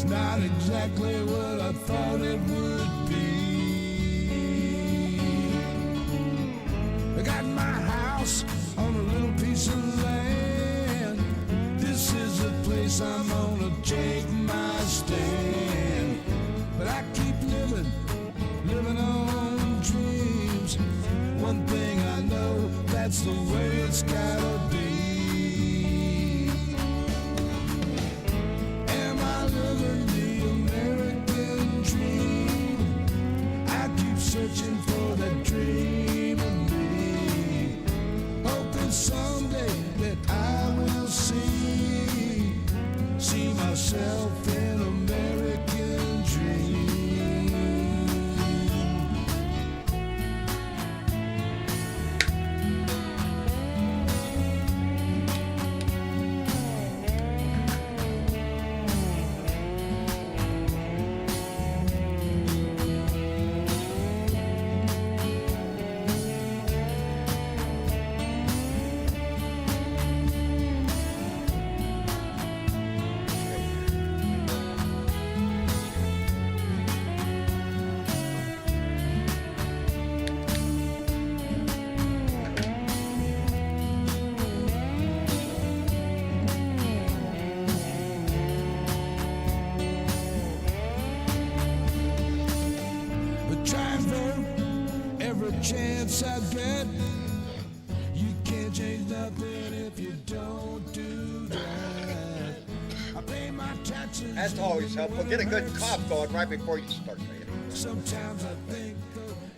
It's not exactly what I thought it would be. I got my house on a little piece of land. This is the place I'm gonna take my stand. But I keep living on dreams. One thing I know, that's the way it's gotta be. Am I living the American dream? I keep searching for that dream of me, hoping someday that I will see myself in American dream. Chance I bet you can't change nothing if you don't do that. I pay my taxes. That's always helpful. Get a good cough going right before you start saying it. Sometimes I think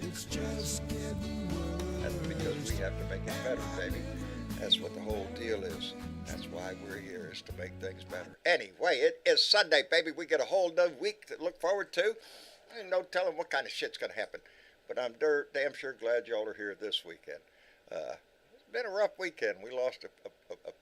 it's just getting worse. That's because we have to make it better, baby. That's what the whole deal is. That's why we're here, is to make things better. Anyway, it is Sunday, baby. We get a whole new week to look forward to. Ain't no telling what kind of shit's going to happen. But I'm damn sure glad y'all are here this weekend. It's been a rough weekend. We lost a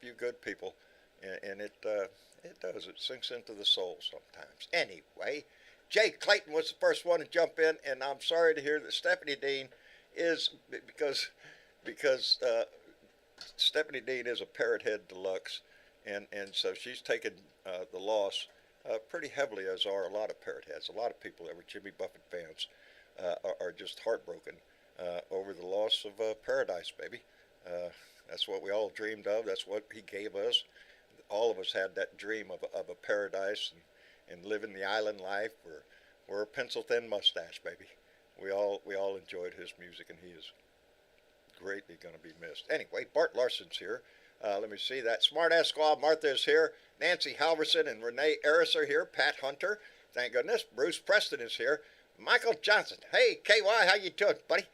few good people, and it does. It sinks into the soul sometimes. Anyway, Jay Clayton was the first one to jump in, and I'm sorry to hear that Stephanie Dean is, because Stephanie Dean is a Parrot Head Deluxe, and so she's taken the loss pretty heavily, as are a lot of Parrot Heads. A lot of people that were Jimmy Buffett fans are just heartbroken over the loss of Paradise, baby. That's what we all dreamed of. That's what he gave us. All of us had that dream of a paradise and living the island life. We're a pencil-thin mustache, baby. We all enjoyed his music, and he is greatly going to be missed. Anyway, Bart Larson's here. Let me see that. Smart-ass squad. Martha is here. Nancy Halverson and Renee Eris are here. Pat Hunter. Thank goodness. Bruce Preston is here. Michael Johnson. Hey, KY, how you doing, buddy?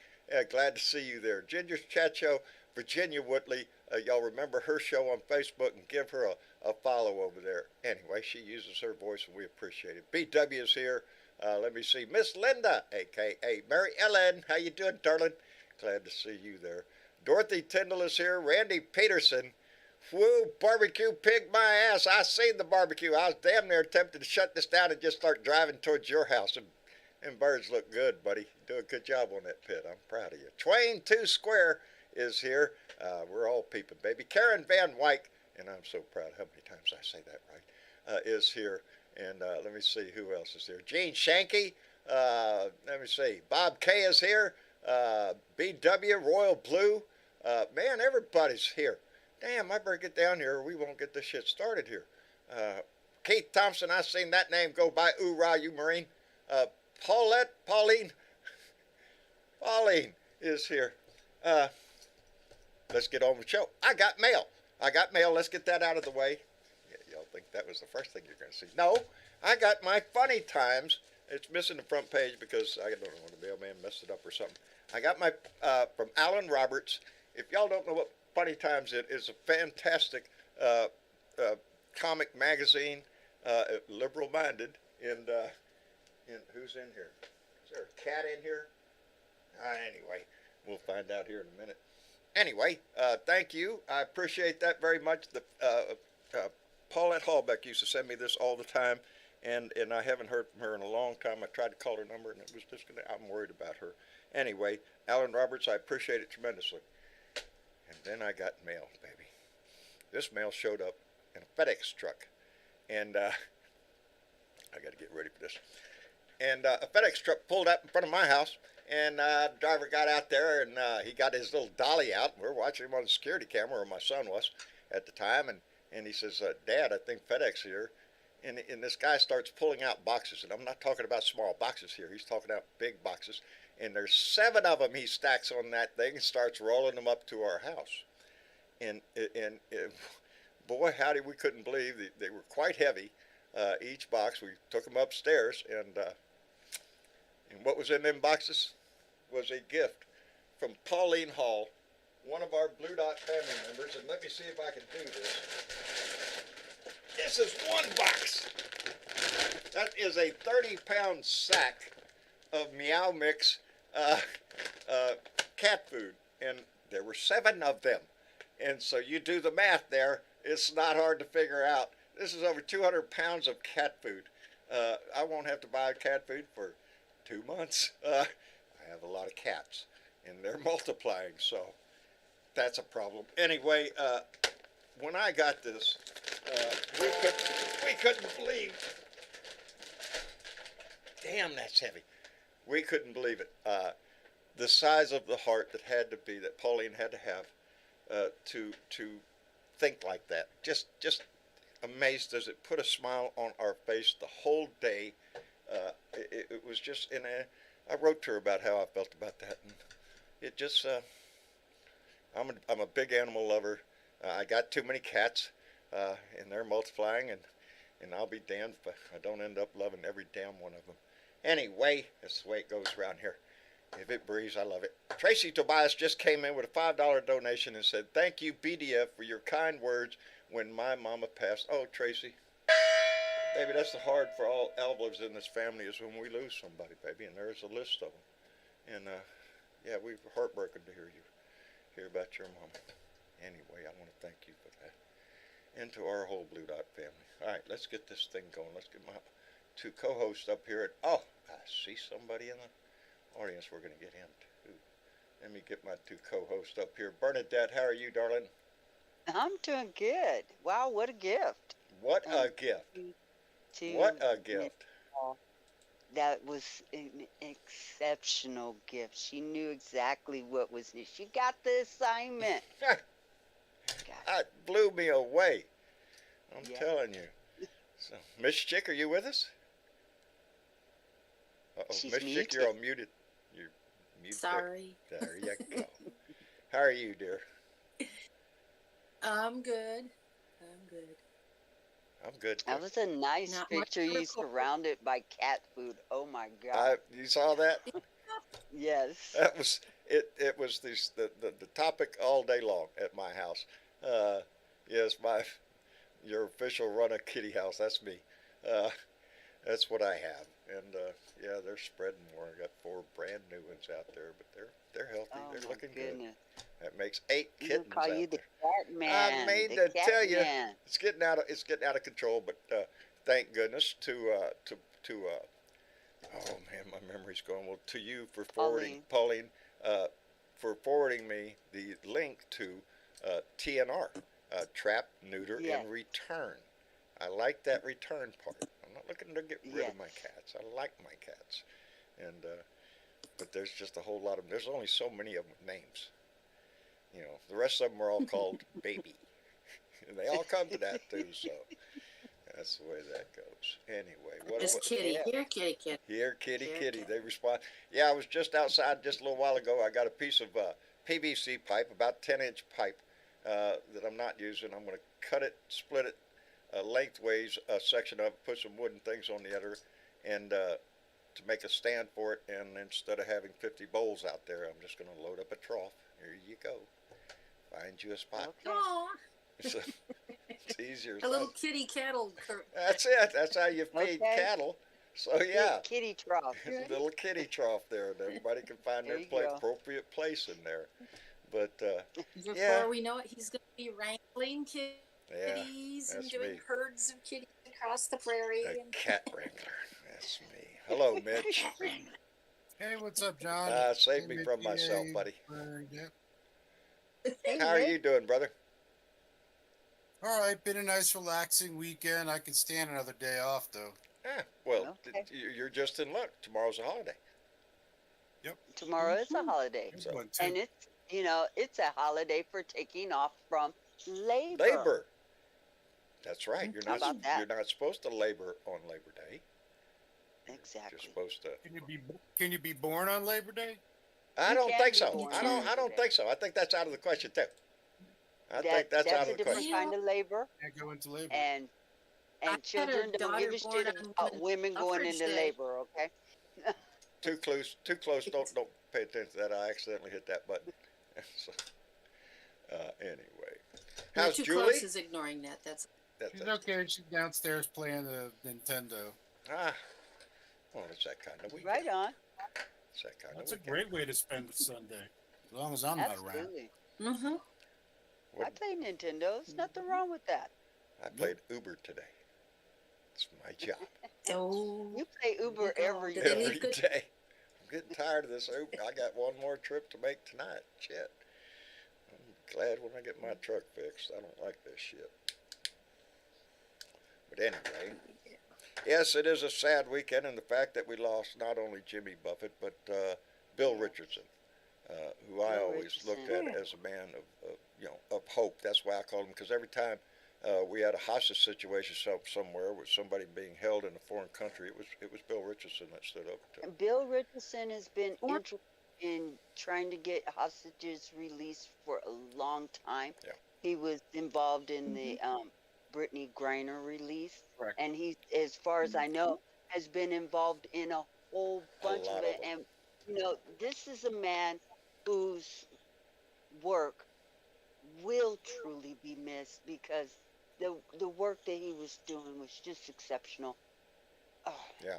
Glad to see you there. Ginger's Chat Show. Virginia Whitley. Y'all remember her show on Facebook and give her a follow over there. Anyway, she uses her voice and we appreciate it. BW is here. Let me see. Miss Linda, a.k.a. Mary Ellen. How you doing, darling? Glad to see you there. Dorothy Tyndall is here. Randy Peterson. Woo, barbecue pig my ass. I seen the barbecue. I was damn near tempted to shut this down and just start driving towards your house. And birds look good, buddy. You do a good job on that pit. I'm proud of you. Twain 2 Square is here. We're all peeping, baby. Karen Van Wyck, and I'm so proud how many times I say that right, is here. And let me see who else is here. Gene Shanky. Let me see. Bob K is here. BW, Royal Blue. Man, everybody's here. Damn, I better get down here or we won't get this shit started here. Keith Thompson, I seen that name go by. Oorah, you Marine. Pauline is here. Let's get on with the show. I got mail. Let's get that out of the way. Yeah, y'all think that was the first thing you're going to see. No, I got my funny times. It's missing the front page because I don't know, the mailman messed it up or something. I got my, from Alan Roberts. If y'all don't know what Funny Times is, it's a fantastic comic magazine, liberal-minded, and who's in here? Is there a cat in here? Anyway, we'll find out here in a minute. Anyway, thank you. I appreciate that very much. Paulette Hallbeck used to send me this all the time, and I haven't heard from her in a long time. I tried to call her number, and it was just I'm worried about her. Anyway, Alan Roberts, I appreciate it tremendously. And then I got mail, baby. This mail showed up in a FedEx truck, and I got to get ready for this. And a FedEx truck pulled up in front of my house, and the driver got out there, and he got his little dolly out. We're watching him on the security camera, or my son was at the time, and he says, Dad, I think FedEx here. And this guy starts pulling out boxes, and I'm not talking about small boxes here. He's talking about big boxes, and there's 7 of them he stacks on that thing and starts rolling them up to our house. And boy, howdy, we couldn't believe they were quite heavy. Each box, we took them upstairs, and what was in them boxes was a gift from Pauline Hall, one of our Blue Dot family members. And let me see if I can do this. This is one box. That is a 30-pound sack of Meow Mix cat food, and there were 7 of them. And so you do the math there. It's not hard to figure out. This is over 200 pounds of cat food. I won't have to buy cat food for 2 months. I have a lot of cats, and they're multiplying, so that's a problem. Anyway, when I got this, we couldn't believe. Damn, that's heavy. We couldn't believe it. The size of the heart that Pauline had to have to think like that. Just amazed. Does it put a smile on our face the whole day? It was just I wrote to her about how I felt about that, and it just I'm a big animal lover. I got too many cats, and they're multiplying, and I'll be damned if I don't end up loving every damn one of them. Anyway, that's the way it goes around here. If it breathes, I love it. Tracy Tobias just came in with a $5 donation and said, "Thank you, BDF, for your kind words when my mama passed." Oh, Tracy. Baby, that's the hard for all Alvas in this family is when we lose somebody, baby, and there's a list of them. And, yeah, we were heartbroken to hear about your mama. Anyway, I want to thank you for that. And to our whole Blue Dot family. All right, let's get this thing going. Let's get my 2 co-hosts up here. I see somebody in the audience we're going to get in, too. Let me get my 2 co-hosts up here. Bernadette, how are you, darling? I'm doing good. Wow, what a gift. What a gift. What a gift. That was an exceptional gift. She knew exactly what was needed. She got the assignment. That blew me away. I'm telling you. So, Miss Chick, are you with us? She's Miss Chick, you're on muted. You're muted. Sorry. There you go. How are you, dear? I'm good. I'm good. That was a nice Not picture. much You critical. surrounded by cat food. Oh my God. You saw that? Yes. That was it. It was the topic all day long at my house. Yes, your official run a kitty house. That's me. That's what I have. And yeah, they're spreading more. I got 4 brand new ones out there, but they're healthy. Oh They're my looking goodness. good. That makes 8 We'll kittens call out you the there. cat man. I mean the to cat tell you, man. it's getting out of control. But thank goodness to oh man, my memory's going. Well, to you for forwarding Pauline, for forwarding me the link to TNR, trap, neuter, and return. I like that return part. I'm not looking to get rid of my cats. I like my cats, and but there's just a whole lot of them. There's only so many of them with names. You know, the rest of them are all called baby, and they all come to that too. So that's the way that goes. Anyway, Just kitty. Here, kitty, kitty. Here, kitty, Here, kitty. kitty. They respond. Yeah, I was just outside just a little while ago. I got a piece of PVC pipe, about 10-inch pipe that I'm not using. I'm going to cut it, split it lengthways, a section of it, put some wooden things on the other, and to make a stand for it. And instead of having 50 bowls out there, I'm just going to load up a trough. Here you go. Find you a spot. Okay. So, it's easier. A little kitty cattle. That's it. That's how you feed cattle. So yeah, Kitty trough. little kitty trough there, and everybody can find their appropriate place in there. But Before we know it, he's going to be wrangling kitties and doing herds of kitties across the prairie. A cat wrangler. That's me. Hello, Mitch. Hey, what's up, John? Save me from myself, buddy. Hey, How are you doing, brother? All right, been a nice relaxing weekend. I can stand another day off, though. Ah, well, Okay. you're just in luck. Tomorrow's a holiday. Yep. Tomorrow is a holiday. Good So one And too. it's a holiday for taking off from labor. labor. That's right. How about that? You're not supposed to labor on Labor Day. You're Exactly. supposed to. Can you be born on Labor Day? I You don't can think be so. born I on don't. I Labor don't Day. think so. I think that's out of the question too. I think that's out That's of a the different question. kind of labor, Can't go into labor. and I had a children don't give daughter a born shit on about women going suffrage into day. labor. Okay. Too close. Too close. Don't pay attention to that. I accidentally hit that button. So, anyway, No, how's too Julie? close is ignoring that. That's She's okay. She's downstairs playing the Nintendo. Ah, well, it's that kind of weekend. Right on. It's that kind That's a of weekend. great way to spend a Sunday, as long as I'm not around. Absolutely. mm-hmm. I What, play Nintendo. There's nothing wrong with that. I played Uber today. It's my job. Oh, You play Uber go. every Do they day. leave good- day. I'm getting tired of this Uber. I got one more trip to make tonight. Shit. I'm glad when I get my truck fixed. I don't like this shit. But anyway, yes, it is a sad weekend in the fact that we lost not only Jimmy Buffett, but Bill Richardson, who I Bill always looked at Richardson. as a man of hope. That's why I called him, because every time we had a hostage situation somewhere with somebody being held in a foreign country, it was Bill Richardson that stood up to. Bill Richardson has been Or- interested in trying to get hostages released for a long time. Yeah. He was involved in the Brittany Griner release, Correct. and he, as far as I know, has been involved in a whole bunch lot of it. of 'em. And this is a man whose work will truly be missed, because the work that he was doing was just exceptional. Oh, Yeah,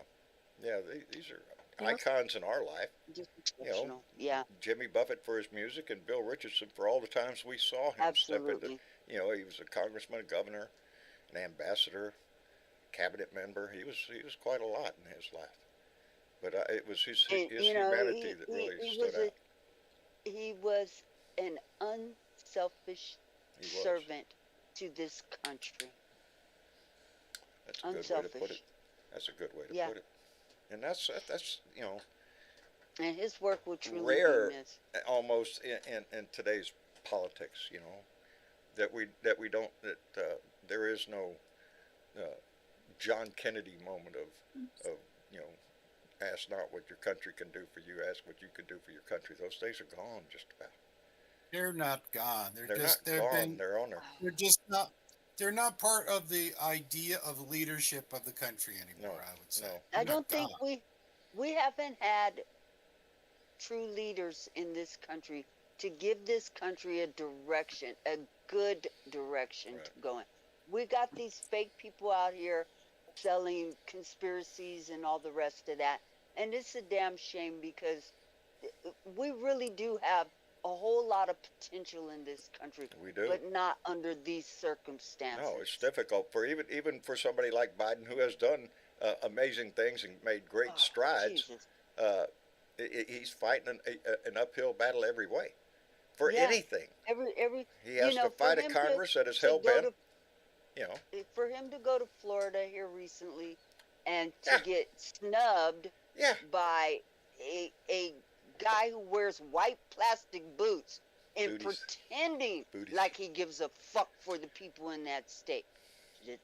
these are Yeah. icons in our life. just exceptional. Yeah, Jimmy Buffett for his music, and Bill Richardson for all the times we saw him step into. absolutely. He was a congressman, a governor, an ambassador, cabinet member. He was quite a lot in his life. But it was his And, humanity that really he stood out. He was an unselfish He was. servant to this country. That's a good way to put Unselfish. it. That's a good way to Yeah. put it. And that's And his work will truly Rare. be missed. almost in today's politics. That we don't there is no John Kennedy moment of ask not what your country can do for you, ask what you can do for your country. Those days are gone, just about. They're not gone. They're just not gone. They're on there. they're just not. They're not part of the idea of leadership of the country anymore. No, I would say. no. They're I not don't think gone. we haven't had true leaders in this country to give this country a direction, a good direction Right. to go in. We got these fake people out here selling conspiracies and all the rest of that, and it's a damn shame, because we really do have a whole lot of potential in this country, We do. but not under these circumstances. No, it's difficult for even for somebody like Biden, who has done amazing things and made great Oh, strides. Jesus. He's fighting an uphill battle every way for Yeah. anything. Every He has to for fight a him Congress that is to hell go bent. for him to go to Florida here recently and to Yeah. get snubbed Yeah, by a guy who wears white plastic boots and Booties. pretending Booties. like he gives a fuck for the people in that state.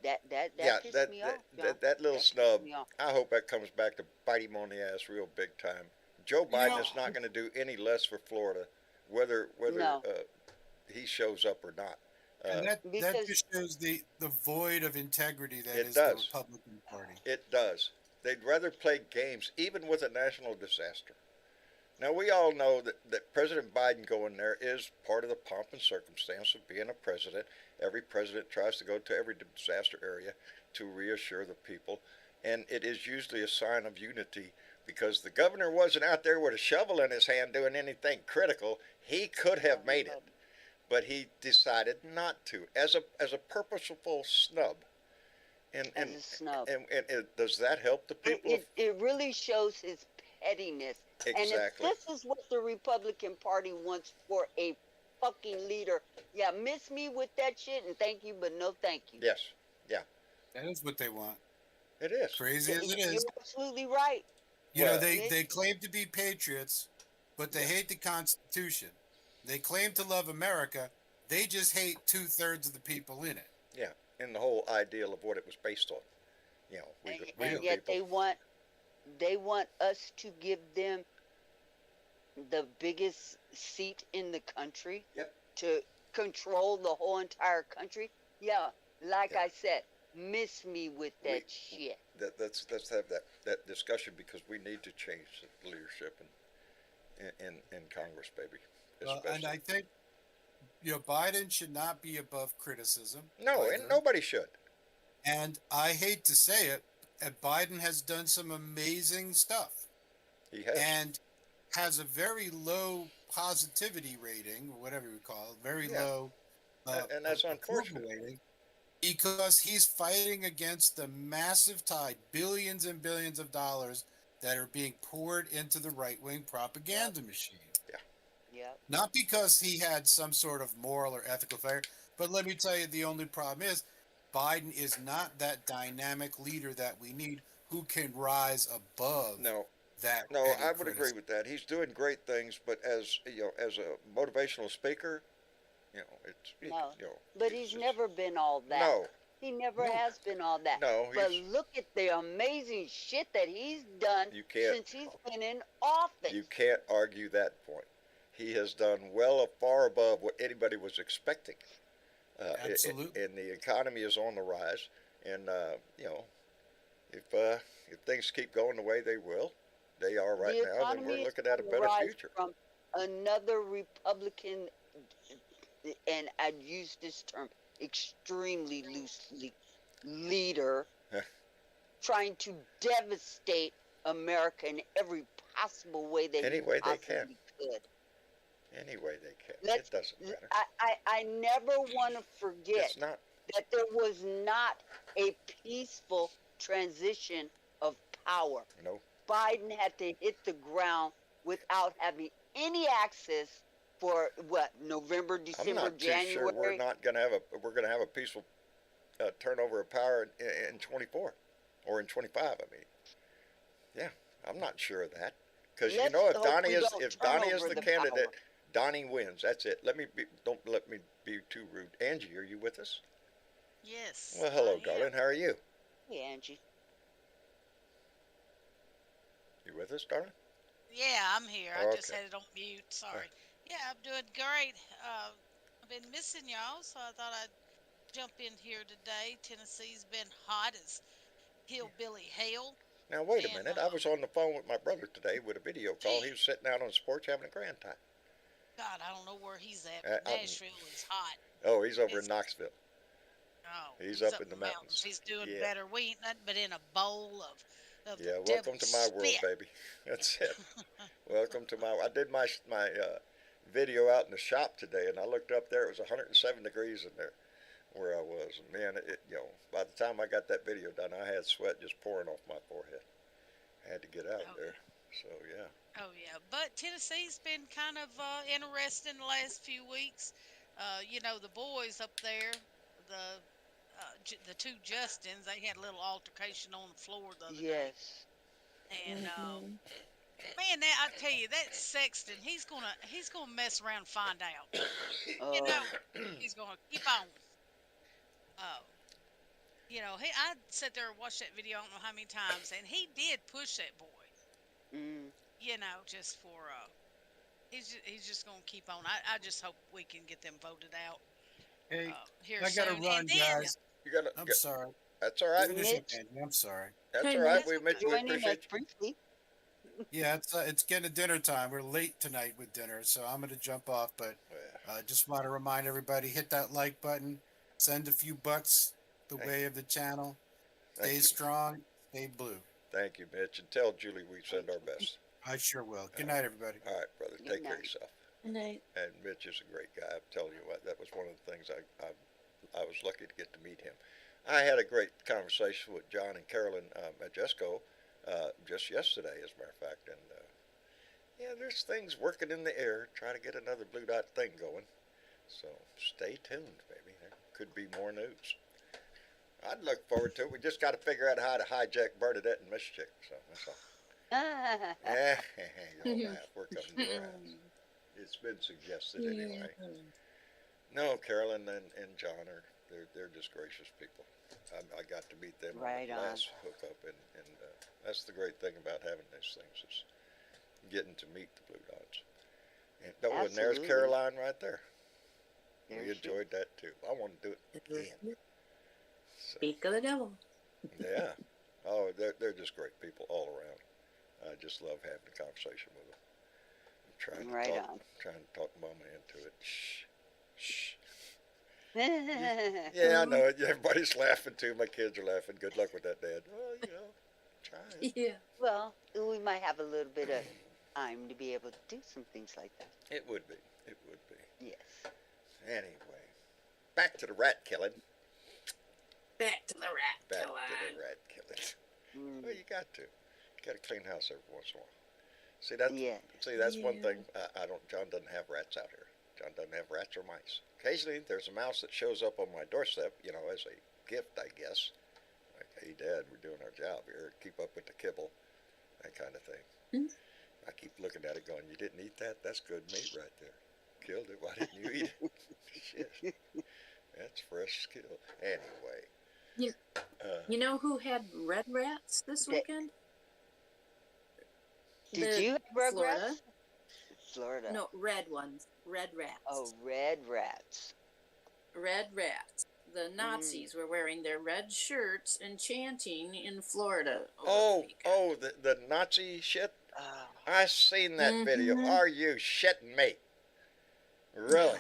That yeah. pissed me off. John. That little That pissed snub. me off. I hope that comes back to bite him on the ass real big time. Joe Biden is not going to do any less for Florida, whether No. he shows up or not. And that Because- just shows the void of integrity that It is does. the Republican Party. It does. They'd rather play games, even with a national disaster. Now, we all know that President Biden going there is part of the pomp and circumstance of being a president. Every president tries to go to every disaster area to reassure the people. And it is usually a sign of unity, because the governor wasn't out there with a shovel in his hand doing anything critical. He could have made it, but he decided not to, as a purposeful snub. And As a snub. And does that help the people? It really shows his pettiness. Exactly. And if this is what the Republican Party wants for a fucking leader, yeah, miss me with that shit and thank you, but no thank you. Yes. That is what they want. It is. Crazy as it You're is. absolutely right. You know, Well, they claim to be patriots, but they hate the Constitution. They claim to love America. They just hate 2/3 of the people in it. yeah, and the whole ideal of what it was based on. You know, we And, the, we and the yet people. they want us to give them the biggest seat in the country Yep. to control the whole entire country. Yeah, like Yeah. I said, miss me with that We- shit. Let's have that discussion because we need to change the leadership in Congress, baby. And I Especially. think Biden should not be above criticism No, and either. nobody should. And I hate to say it, Biden has done some amazing stuff He has. and has a very low positivity rating, or whatever you call it, very Yeah. low And that's approval unfortunate. rating, because he's fighting against the massive tide, billions and billions of dollars that are being poured into the right-wing propaganda machine. Yep. Not because he had some sort of moral or ethical failure, but let me tell you, the only problem is Biden is not that dynamic leader that we need, who can rise above No, that. no, petty I would agree criticism. with that. He's doing great things, but as as a motivational speaker, it's No. you know, But it's he's just- never been all that. No, He never No. has been all that. no, But he's look at the amazing shit that he's done you can't since he's been in office. you can't argue that point. He has done well far above what anybody was expecting. Absolutely. And the economy is on the rise, and if things keep going the way they will, they are right The now, then economy we're is looking at a gonna better rise future. from another Republican, and I'd use this term extremely loosely, leader trying to devastate America in every possible way that Any he way they possibly could. Any way they can. Let's- It doesn't matter. I never want to forget It's not. that there was not a peaceful transition of power. No. Biden had to hit the ground without having any access for what, November, I'm December, not too January. sure we're going to have a peaceful turnover of power in 24 or in 25. I mean, yeah, I'm not sure of that because Let's if hope Donnie we is don't if turn Donnie is over the the candidate, power. Donnie wins. That's it. Don't let me be too rude. Angie, are you with us? Yes. Well, hello, I am. darling. How are you? Hey, Angie. You with us, darling? Yeah, I'm here. I just Okay. had it on mute. Sorry. Yeah, I'm doing great. I've been missing y'all, so I thought I'd jump in here today. Tennessee's been hot as hillbilly hell. Now wait a And, minute. I was on the phone with my brother today with a video call. Gee. He was sitting out on the porch having a grand time. God, I don't know where he's at. Uh, But I'm- Nashville is hot. Oh, he's over in It's- Knoxville. Oh, He's up in the mountains. He's doing Yeah. better. We ain't nothing but in a bowl of Yeah, the welcome to devil's my world, spit. baby. That's it. Welcome to my. I did my video out in the shop today, and I looked up there. It was 107 degrees in there where I was. And man, by the time I got that video done, I had sweat just pouring off my forehead. I had to get out Oh, there. So yeah. Oh yeah, but Tennessee's been kind of interesting the last few weeks. The boys up there, the two Justins, they had a little altercation on the floor the other day. Yes. And man, I tell you, that Sexton, he's gonna mess around and find out. Oh, He's gonna keep on. I sat there and watched that video I don't know how many times, and he did push that boy. mm. Just for he's just gonna keep on. I just hope we can get them voted out Hey, here I gotta soon. run, And then, guys. You got I'm to. sorry. That's all right. Mitch? Finish it, Andy. I'm sorry. That's Hey, all right. Mitch. We Mitch, we Joining us appreciate you. briefly. Yeah, it's getting dinner time. We're late tonight with dinner, so I'm gonna jump off. But Yeah. just want to remind everybody: hit that like button, send a few bucks the Thank way of the channel. Thank Stay you. strong, stay blue. Thank you, Mitch, and tell Julie we send our best. I sure will. Good night, everybody. All right, brother. Good Take care of night. yourself. Good night. And Mitch is a great guy. I'm telling you what, that was one of the things I was lucky to get to meet him. I had a great conversation with John and Carolyn Majesco just yesterday, as a matter of fact. And there's things working in the air. Try to get another Blue Dot thing going. So stay tuned, baby. There could be more news. I'd look forward to it. We just got to figure out how to hijack Bernadette and Miss Chick. So that's all. You'll laugh. We're coming to your house. It's been suggested anyway. No, Carolyn and John they're just gracious people. I got to meet them Right on the on. last hookup, and that's the great thing about having these things is getting to meet the Blue Dots. And and there's Absolutely. Caroline right there. There We she enjoyed that too. I want to do it again. So, Speak of the devil. yeah. Oh, they're just great people all around. I just love having a conversation with them. I'm trying to talk Mama into it. Shh, shh. Yeah, I know it. Everybody's laughing too. My kids are laughing. Good luck with that, Dad. Well, try it. Yeah. Well, we might have a little bit of time to be able to do some things like that. It would be. It would be. Yes. Anyway, back to the rat killing. Back to the rat Back killer. to the rat killing. Mm. Well, you got to clean house every once in a while. Yeah. That's one Yeah. thing. I don't. John doesn't have rats out here. John doesn't have rats or mice. Occasionally, there's a mouse that shows up on my doorstep. As a gift, I guess. Like, hey, Dad, we're doing our job here. Keep up with the kibble, that kind of thing. Mm. I keep looking at it, going, "You didn't eat that? That's good meat right there. Killed it. Why didn't you eat it? Shit, that's fresh skill." Anyway. You- You know who had red rats this That- weekend? Did The you have red Florida? rats? Florida. No, red ones. Red rats. Oh, red rats. Red rats. The Nazis were wearing their red shirts and chanting in Florida. Over the weekend. The Nazi shit. Oh, I seen that video. Mhm. Are you shitting me? Really?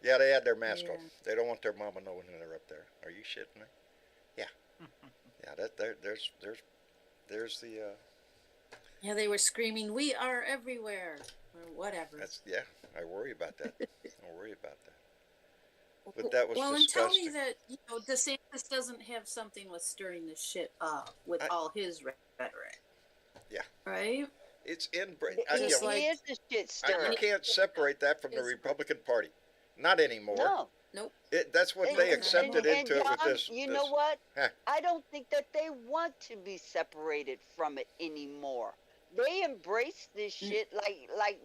Yeah, they had their mask Yeah. on. They don't want their mama knowing they're up there. Are you shitting me? Yeah. Yeah. There's the. Yeah, they were screaming, "We are everywhere," or whatever. I worry about that. I worry about that. But that was well, and tell me disgusting. that DeSantis doesn't have something with stirring the shit up with all his rhetoric. Yeah. Right. It's in. Just he like- is a shit stirrer. You can't separate that from the It's- Republican Party. Not anymore. No. Nope. That's what they accepted into it with John, this. You this- know what? Huh. I don't think that they want to be separated from it anymore. They embrace this shit like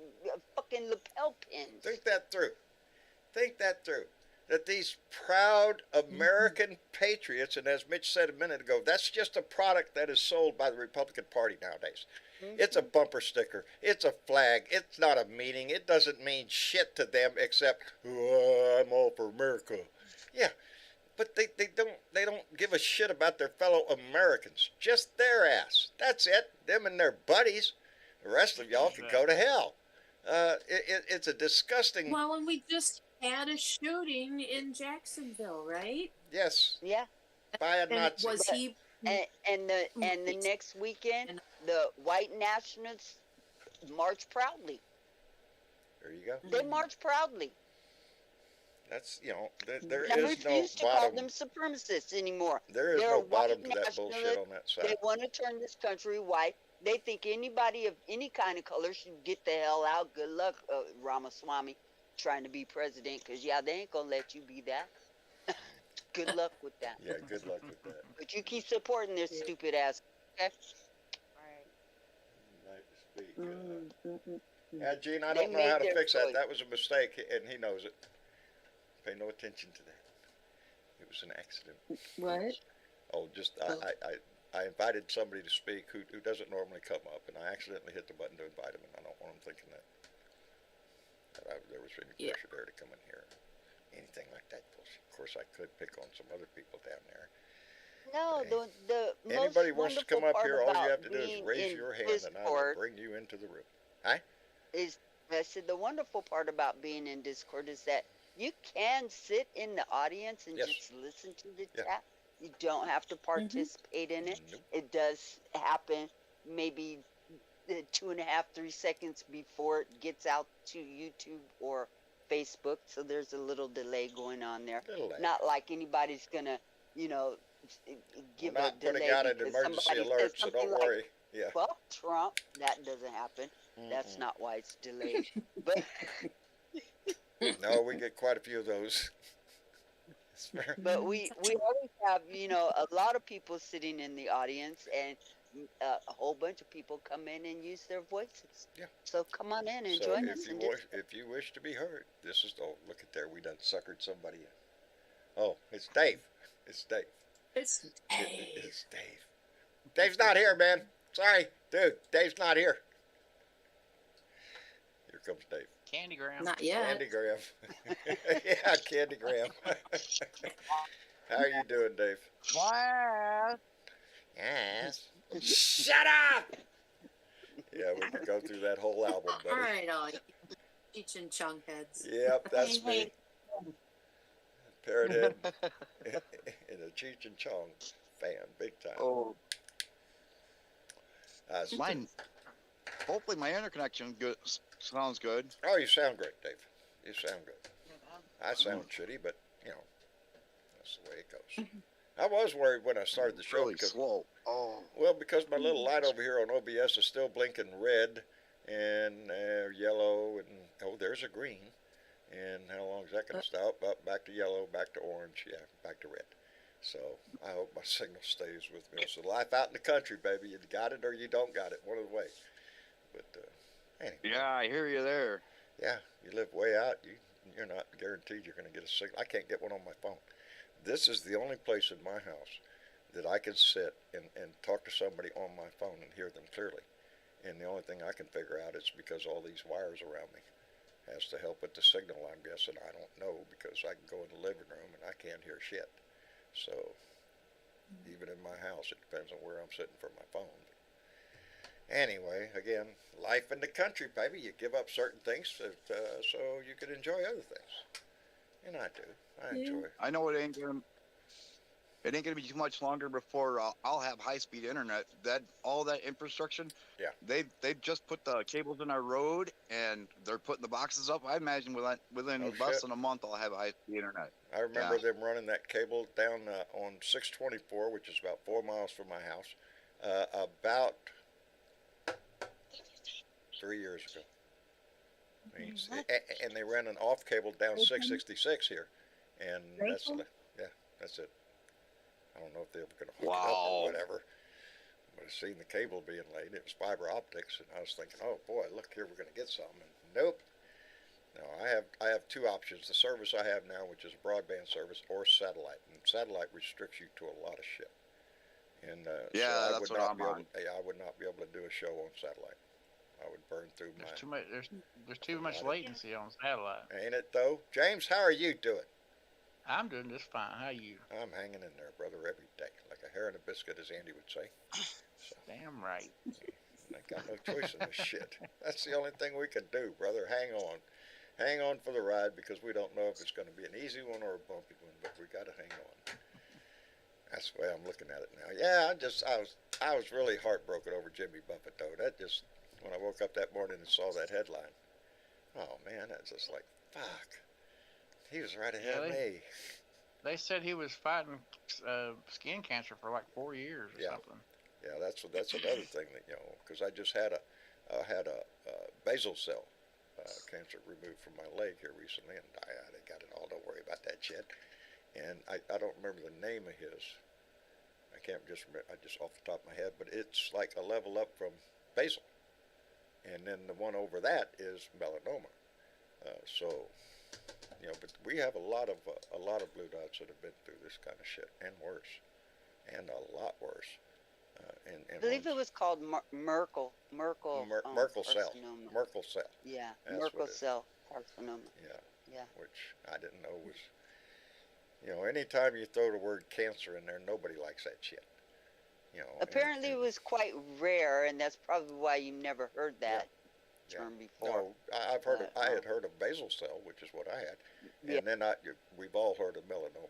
fucking lapel pins. Think that through. Think that through. That these proud American patriots, and as Mitch said a minute ago, that's just a product that is sold by the Republican Party nowadays. It's a bumper sticker. It's a flag. It's not a meaning. It doesn't mean shit to them except, "Oh, I'm all for America." Yeah, but they don't give a shit about their fellow Americans. Just their ass. That's it. Them and their buddies. The rest of y'all can go to hell. It's a disgusting. Well, and we just had a shooting in Jacksonville, right? Yes, Yeah. by a And Nazi. was he? And the next weekend, the white nationalists march proudly. There you go. They march proudly. That's there I is no refuse to call bottom. them supremacists anymore. There is They're no white bottom to that bullshit nationalists. on that They side. want to turn this country white. They think anybody of any kind of color should get the hell out. Good luck, Ramaswamy, trying to be president, because, yeah, they ain't going to let you be that. Good luck with that. Yeah, good luck with that. But you keep supporting this stupid ass. Okay? Like to speak. Mm. Yeah, Gene, I They don't know how made to their fix that. choice. That was a mistake, and he knows it. Pay no attention to that. It was an accident. What? Oh, I invited somebody to speak who doesn't normally come up, and I accidentally hit the button to invite him, and I don't want him thinking that there was any Yeah. pressure there to come in here, anything like that. Of course, I could pick on some other people down there. No, the most Anybody wants to come wonderful up here, part all you about have to do is being raise in your hand, and I will Discord bring you into the room. is, I said, the wonderful part about being in Discord is that you can sit in the audience and Yes. just listen to the Yeah. chat. You don't have to participate in it. Nope. It does happen maybe 2.5, 3 seconds before it gets out to YouTube or Facebook. So there's a little delay going on there. Little lag. Not like anybody's gonna, give We're a not putting delay out an because emergency somebody alert, says so something don't like, worry. Yeah. "Fuck Trump." That doesn't happen. That's Mm-mm. not why it's delayed. But No, we get quite a few of those. But we always have, a lot of people sitting in the audience, and a whole bunch of people come in and use their voices. Yeah. So come on in and So join us. And just, if you wish to be heard, this is, oh, look at there, we done suckered somebody in. Oh, it's Dave. It's Dave. It's It's Dave. Dave's not here, man. Sorry, dude. Dave's not here. Here comes Dave. Candygram. not yet. Candygram. Yeah, Candygram. How are you doing, Dave? What? Yes. Shut up! Yeah, we can go through that whole album, buddy. All right, all you Cheech and Chong heads. Yep, that's Hey, me. Parrot head and a Cheech and Chong fan, big time. Oh, S- mine. Hopefully, my interconnection sounds good. oh, you sound great, Dave. You sound good. I sound shitty, but, that's the way it goes. I was worried when I started the show Really because, slow. Oh, well, because my little light over here on OBS is still blinking red and yellow, and, oh, there's a green. And how long is that going to stop? Up, back to yellow, back to orange, yeah, back to red. So I hope my signal stays with me. It's the life out in the country, baby. You got it or you don't got it, one of the ways. But anyway, yeah, I hear you there. yeah, you live way out, you're not guaranteed you're going to get a signal. I can't get one on my phone. This is the only place in my house that I can sit and talk to somebody on my phone and hear them clearly. And the only thing I can figure out is because all these wires around me has to help with the signal, I'm guessing. I don't know, because I can go in the living room and I can't hear shit. So even in my house, it depends on where I'm sitting for my phone. Anyway, again, life in the country, baby. You give up certain things so you can enjoy other things. And I do. I enjoy it. I know it ain't gonna be too much longer before I'll have high speed internet. That all that infrastructure. Yeah. They've just put the cables in our road and they're putting the boxes up. I imagine within Oh, less shit. than a month I'll have high speed internet. I remember them running that cable down on 624, which is about 4 miles from my house, about 3 years ago. And they ran an off cable down 666 here, and that's it. I don't know if they were going to hook it up Wow. or whatever. But I seen the cable being laid. It was fiber optics, and I was thinking, oh boy, look here, we're going to get something. And nope. No, I have two options. The service I have now, which is a broadband service, or satellite. And satellite restricts you to a lot of shit. And Yeah, so that's what I'm on. I would not be able to do a show on satellite. I would burn through my. There's too much. There's too much latency on satellite. Ain't it though? James, how are you doing? I'm doing just fine. How you? I'm hanging in there, brother, every day, like a hair and a biscuit, as Andy would say. So Damn right. I got no choice in this shit. That's the only thing we can do, brother. Hang on for the ride, because we don't know if it's going to be an easy one or a bumpy one, but we got to hang on. That's the way I'm looking at it now. Yeah, I was really heartbroken over Jimmy Buffett though. That just, when I woke up that morning and saw that headline, oh man, that's just like, fuck. He was right ahead of me. They said he was fighting skin cancer for like 4 years or something. Yeah, that's another thing that, because I just had a basal cell cancer removed from my leg here recently, and I got it all. Don't worry about that shit. And I don't remember the name of his. I can't just remember. I just off the top of my head, but it's like a level up from basal, and then the one over that is melanoma. But we have a lot of blue dots that have been through this kind of shit and worse, and a lot worse. I believe it was called Merkel cell. carcinoma. Merkel cell. Yeah, That's Merkel what it is. cell carcinoma. Yeah. Which I didn't know was. Anytime you throw the word cancer in there, nobody likes that shit. Apparently, it was quite rare, and that's probably why you never heard that term before. No, I've heard of. I had heard of basal cell, which is what I had, and then we've all heard of melanoma.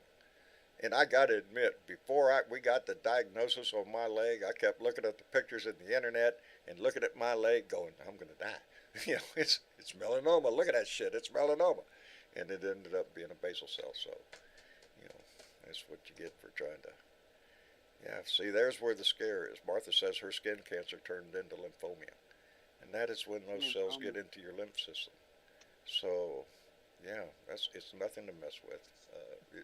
And I got to admit, before we got the diagnosis on my leg, I kept looking at the pictures in the internet and looking at my leg, going, "I'm going to die." It's melanoma. Look at that shit. It's melanoma, and it ended up being a basal cell. So, that's what you get for trying to. Yeah, see, there's where the scare is. Martha says her skin cancer turned into lymphoma, and that is when those cells get into your lymph system. So, yeah, it's nothing to mess with.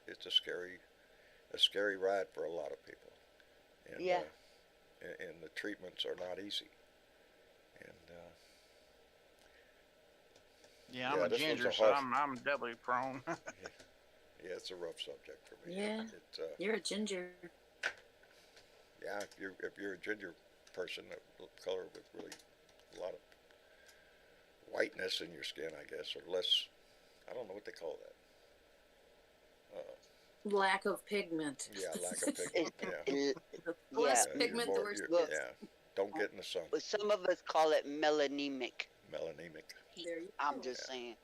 It's a scary ride for a lot of people, and Yeah. and the treatments are not easy. And Yeah, I'm yeah, a this one's ginger, a so hard. I'm doubly prone. Yeah, it's a rough subject for me. Yeah, It's you're a ginger. yeah, if you're a ginger person, a color with really a lot of whiteness in your skin, I guess, or less. I don't know what they call that. Lack of pigment. Yeah, lack of pigment. It, Yeah, it, The yeah. less you're pigment, the more. worse You're, it Well, is. yeah, don't get in the sun. some of us call it melanemic. Melanemic. There you I'm go. just saying.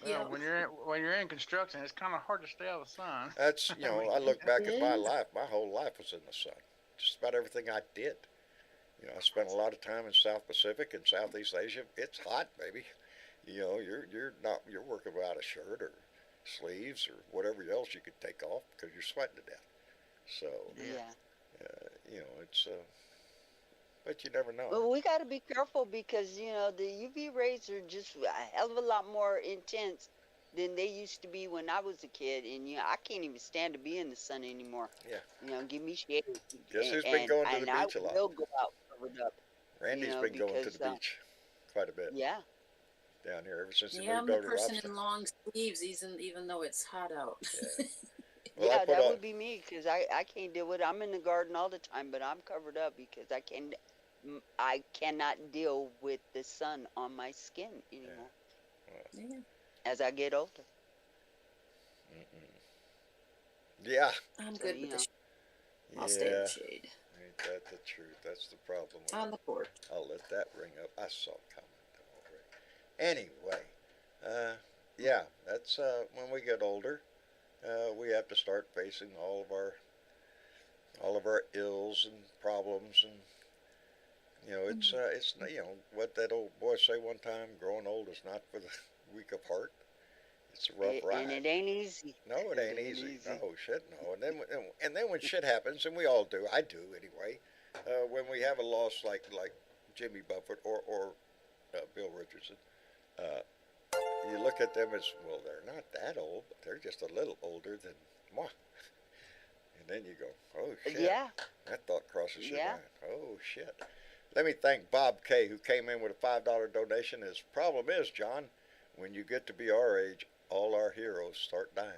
Don't. Well, Yep. when you're in construction, it's kind of hard to stay out of the sun. That's I mean, I look back at my Yeah. life. My whole life was in the sun. Just about everything I did. I spent a lot of time in South Pacific and Southeast Asia. It's hot, baby. You're working without a shirt or sleeves or whatever else you could take off because you're sweating to death. So Yeah. Yeah. it's but you never know. Well, we got to be careful because the UV rays are just a hell of a lot more intense than they used to be when I was a kid, and I can't even stand to be in the sun anymore. Yeah. Give me shade, Guess and who's been going to the I beach a lot? will go out covered up. Randy's been going to Because the beach quite a bit yeah, down here ever since he Yeah, I'm moved the over to person Robstown. in long sleeves, even though it's hot out. Yeah. Well, I yeah, put that on. would be me because I can't deal with it. I'm in the garden all the time, but I'm covered up because I cannot deal with the sun on my skin anymore Yeah, as I get older. Yeah. I'm So good with the shade. I'll stay in Yeah. the shade. Ain't that the truth? That's the problem. On the porch. I'll let that ring up. I saw it coming already. Anyway, yeah, that's when we get older, we have to start facing all of our ills and problems, and it's what that old boy say one time: growing old is not for the weak of heart. It's a rough ride. And it ain't easy. No, it ain't easy. No, shit, no. And then when shit happens, and we all do, I do anyway. When we have a loss like Jimmy Buffett or Bill Richardson, uh, you look at them as, well, they're not that old, but they're just a little older than moi. And then you go, oh shit, Yeah, that thought crosses your yeah. mind. Oh shit. Let me thank Bob K, who came in with a $5 donation. His problem is, John, when you get to be our age, all our heroes start dying.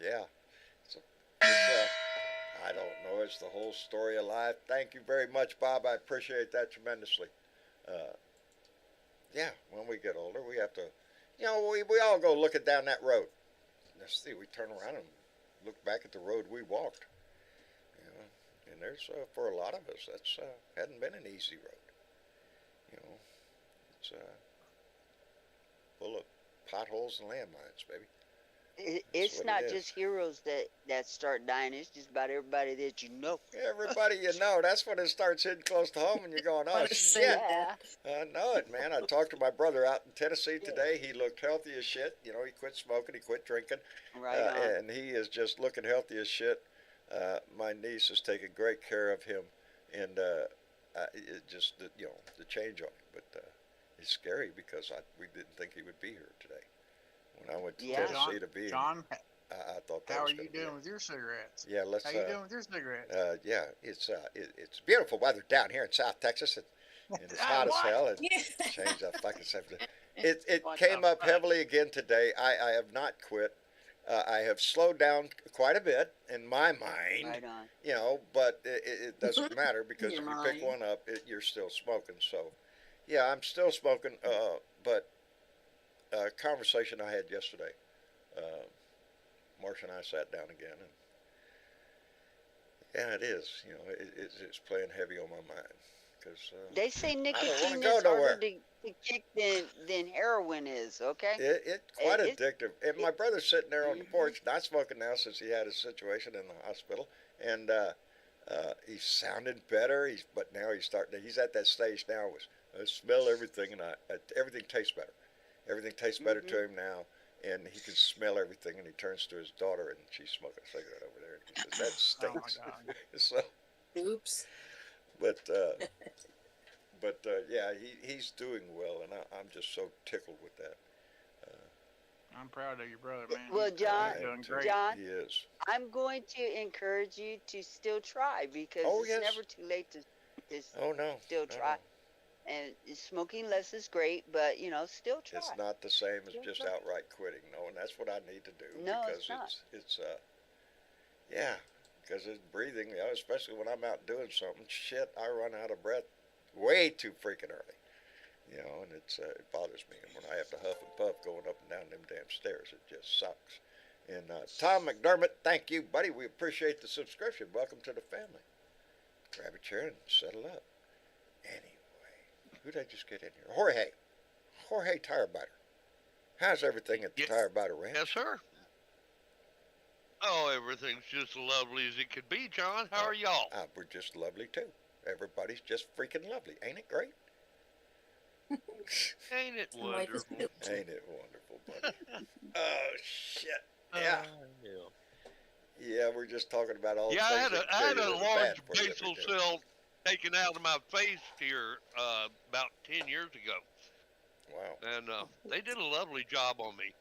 Yeah. I don't know. It's the whole story of life. Thank you very much, Bob. I appreciate that tremendously. Uh, yeah, when we get older, we have to, we all go looking down that road. Let's see, we turn around and look back at the road we walked. And there's, for a lot of us, that's hadn't been an easy road. It's full of potholes and landmines, baby. It's what not it is. just heroes that start dying. It's just about everybody that you know. Everybody that's when it starts hitting close to home, and you're going, oh, Wanna say shit. Yeah, I know it, man. I talked to my brother out in Tennessee today. He looked healthy as shit. He quit smoking, he quit drinking, right on. and he is just looking healthy as shit. My niece is taking great care of him, and it just the change on him. But it's scary because we didn't think he would be here today. When I went to Yeah. Tennessee to be, John, I thought that how was are you going to be doing it. with your cigarettes? Yeah, let's. How you doing with your cigarettes? Yeah, it's beautiful weather down here in South Texas, and it's hot as What? hell. And Yeah. change that fucking subject. It What came the up fuck? heavily again today. I have not quit. I have slowed down quite a bit in my mind, Right on. but it doesn't matter because if Your you pick mind. one up, you're still smoking. So, yeah, I'm still smoking. But a conversation I had yesterday, Marcia and I sat down again, and yeah, it is. It's playing heavy on my mind because They say I don't want nicotine to go is nowhere. harder to kick than heroin is. Okay. It's quite It- addictive. And my brother's sitting there on the Mhm. porch, not smoking now since he had his situation in the hospital, and he's sounding better. But now he's at that stage now. I smell everything, and everything tastes better. Everything tastes better to him now, and he can smell everything. And he turns to his daughter, and she's smoking a cigarette over there, and he says, "That Oh my stinks." God. So, Oops. but yeah, he's doing well, and I'm just so tickled with that. I'm proud of your brother, man. Well, He's John, doing great. John, He is. I'm going to encourage you to still try because Oh, it's yes. never too late to Oh, no. still No, try. no. And smoking less is great, but still try. It's not the same as Still just try. outright quitting. No, and that's what I need to do No, because it's not. yeah, because it's breathing, especially when I'm out doing something. Shit, I run out of breath way too freaking early. And it bothers me. And when I have to huff and puff going up and down them damn stairs, it just sucks. And Tom McDermott, thank you, buddy. We appreciate the subscription. Welcome to the family. Grab a chair and settle up. Anyway, who did I just get in here? Jorge Tire Biter. How's everything at the Tire Biter Ranch? Yes, sir. Oh, everything's just lovely as it could be, John. How are y'all? We're just lovely too. Everybody's just freaking lovely. Ain't it great? Ain't it wonderful? Ain't it wonderful, buddy? Oh, shit. Yeah. Yeah, we're just talking about all the Yeah, things I had a large bad for you basal every day. cell taken out of my face here about 10 years ago. Wow. And they did a lovely job on me.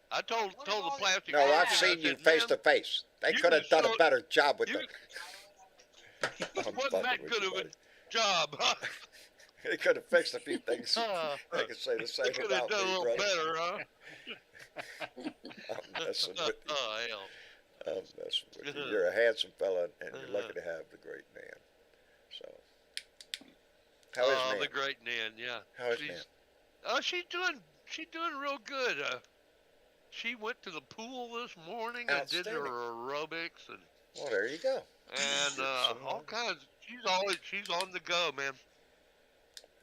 I told the plastic No, surgeon, I've I seen you said, face to "Man, face. They you could have was done a so- better job with you- the. I'm wasn't fucking that with good you, of a buddy. job. They could have fixed a few things. Uh, They could say the same they could have about done a me, little brother. better, huh? I'm messing with you. Oh, hell. I'm messing with you. You're a handsome fella, and you're lucky to have the great Nan. So, how is Nan? The great Nan, yeah. How is she's, Nan? She's doing real good. She went to the pool this morning and did her Outstanding. aerobics and Well, there you go. all kinds. She's on the go, man.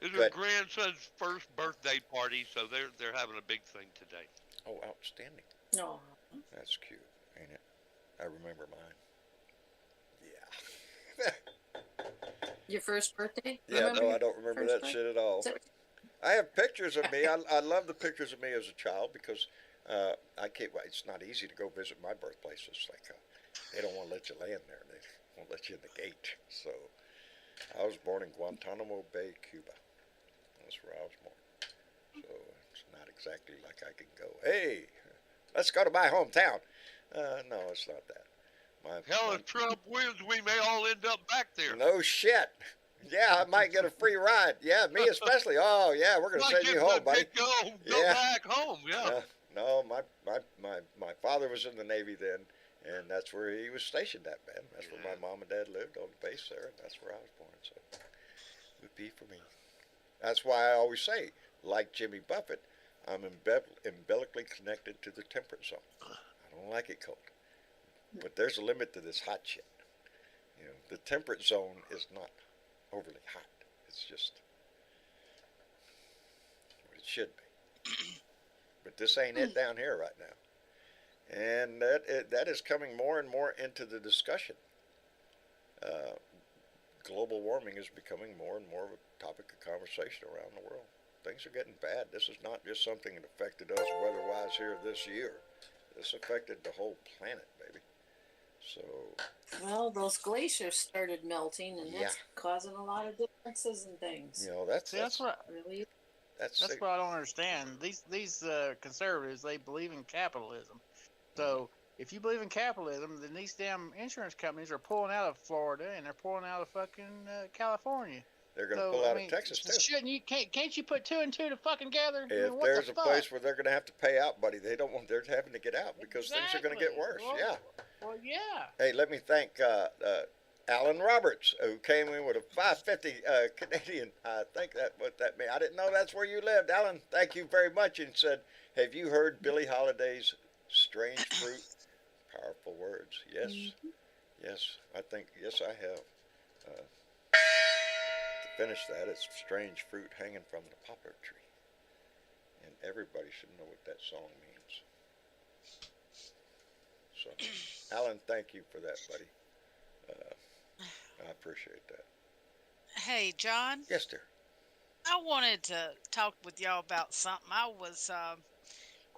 It's her Good. grandson's first birthday party, so they're having a big thing today. Oh, outstanding. No. That's cute, ain't it? I remember mine. Yeah. Your first birthday? Yeah, Remember no, your I don't remember first that birthday? shit at all. Is that what- I have pictures of me. I love the pictures of me as a child because I can't. It's not easy to go visit my birthplace. It's like they don't want to let you land there. They won't let you in the gate. So I was born in Guantanamo Bay, Cuba. That's where I was born. So it's not exactly like I can go, hey, let's go to my hometown. No, it's not that. Hell, if Trump wins, we may all end up back there. No shit. Yeah, I might get a free ride. Yeah, me especially. Oh, yeah, we're going to send you home, buddy. Go Yeah. back home, yeah. No, my father was in the Navy then, and that's where he was stationed at, man. That's where my mom and dad lived, on the base there, and that's where I was born. So, would be for me. That's why I always say, like Jimmy Buffett, I'm umbilically connected to the temperate zone. I don't like it cold. But there's a limit to this hot shit. The temperate zone is not overly hot. It's just what it should be. But this ain't it down here right now. And that is coming more and more into the discussion. Global warming is becoming more and more of a topic of conversation around the world. Things are getting bad. This is not just something that affected us weather-wise here this year. This affected the whole planet, baby. So, Well, those glaciers started melting, and that's causing a lot of differences and things. That's what Really? that's what I don't understand. These conservatives, they believe in capitalism. So if you believe in capitalism, then these damn insurance companies are pulling out of Florida and they're pulling out of fucking California. they're going to pull out of Texas too. Shouldn't you? Can't you put two and two to fucking together? If What there's the a fuck? place where they're going to have to pay out, buddy, they're having to get out because things are going to get worse. Well, Yeah. Well, yeah. Hey, let me thank Alan Roberts, who came in with a 550 Canadian. I think that what that meant. I didn't know that's where you lived, Alan. Thank you very much. And said, "Have you heard Billie Holiday's Strange Fruit?" Powerful words. Yes, yes. Yes, I have. To finish that, it's strange fruit hanging from the poplar tree, and everybody should know what that song means. So, Alan, thank you for that, buddy. I appreciate that. Hey, John, Yes, dear. I wanted to talk with y'all about something. I was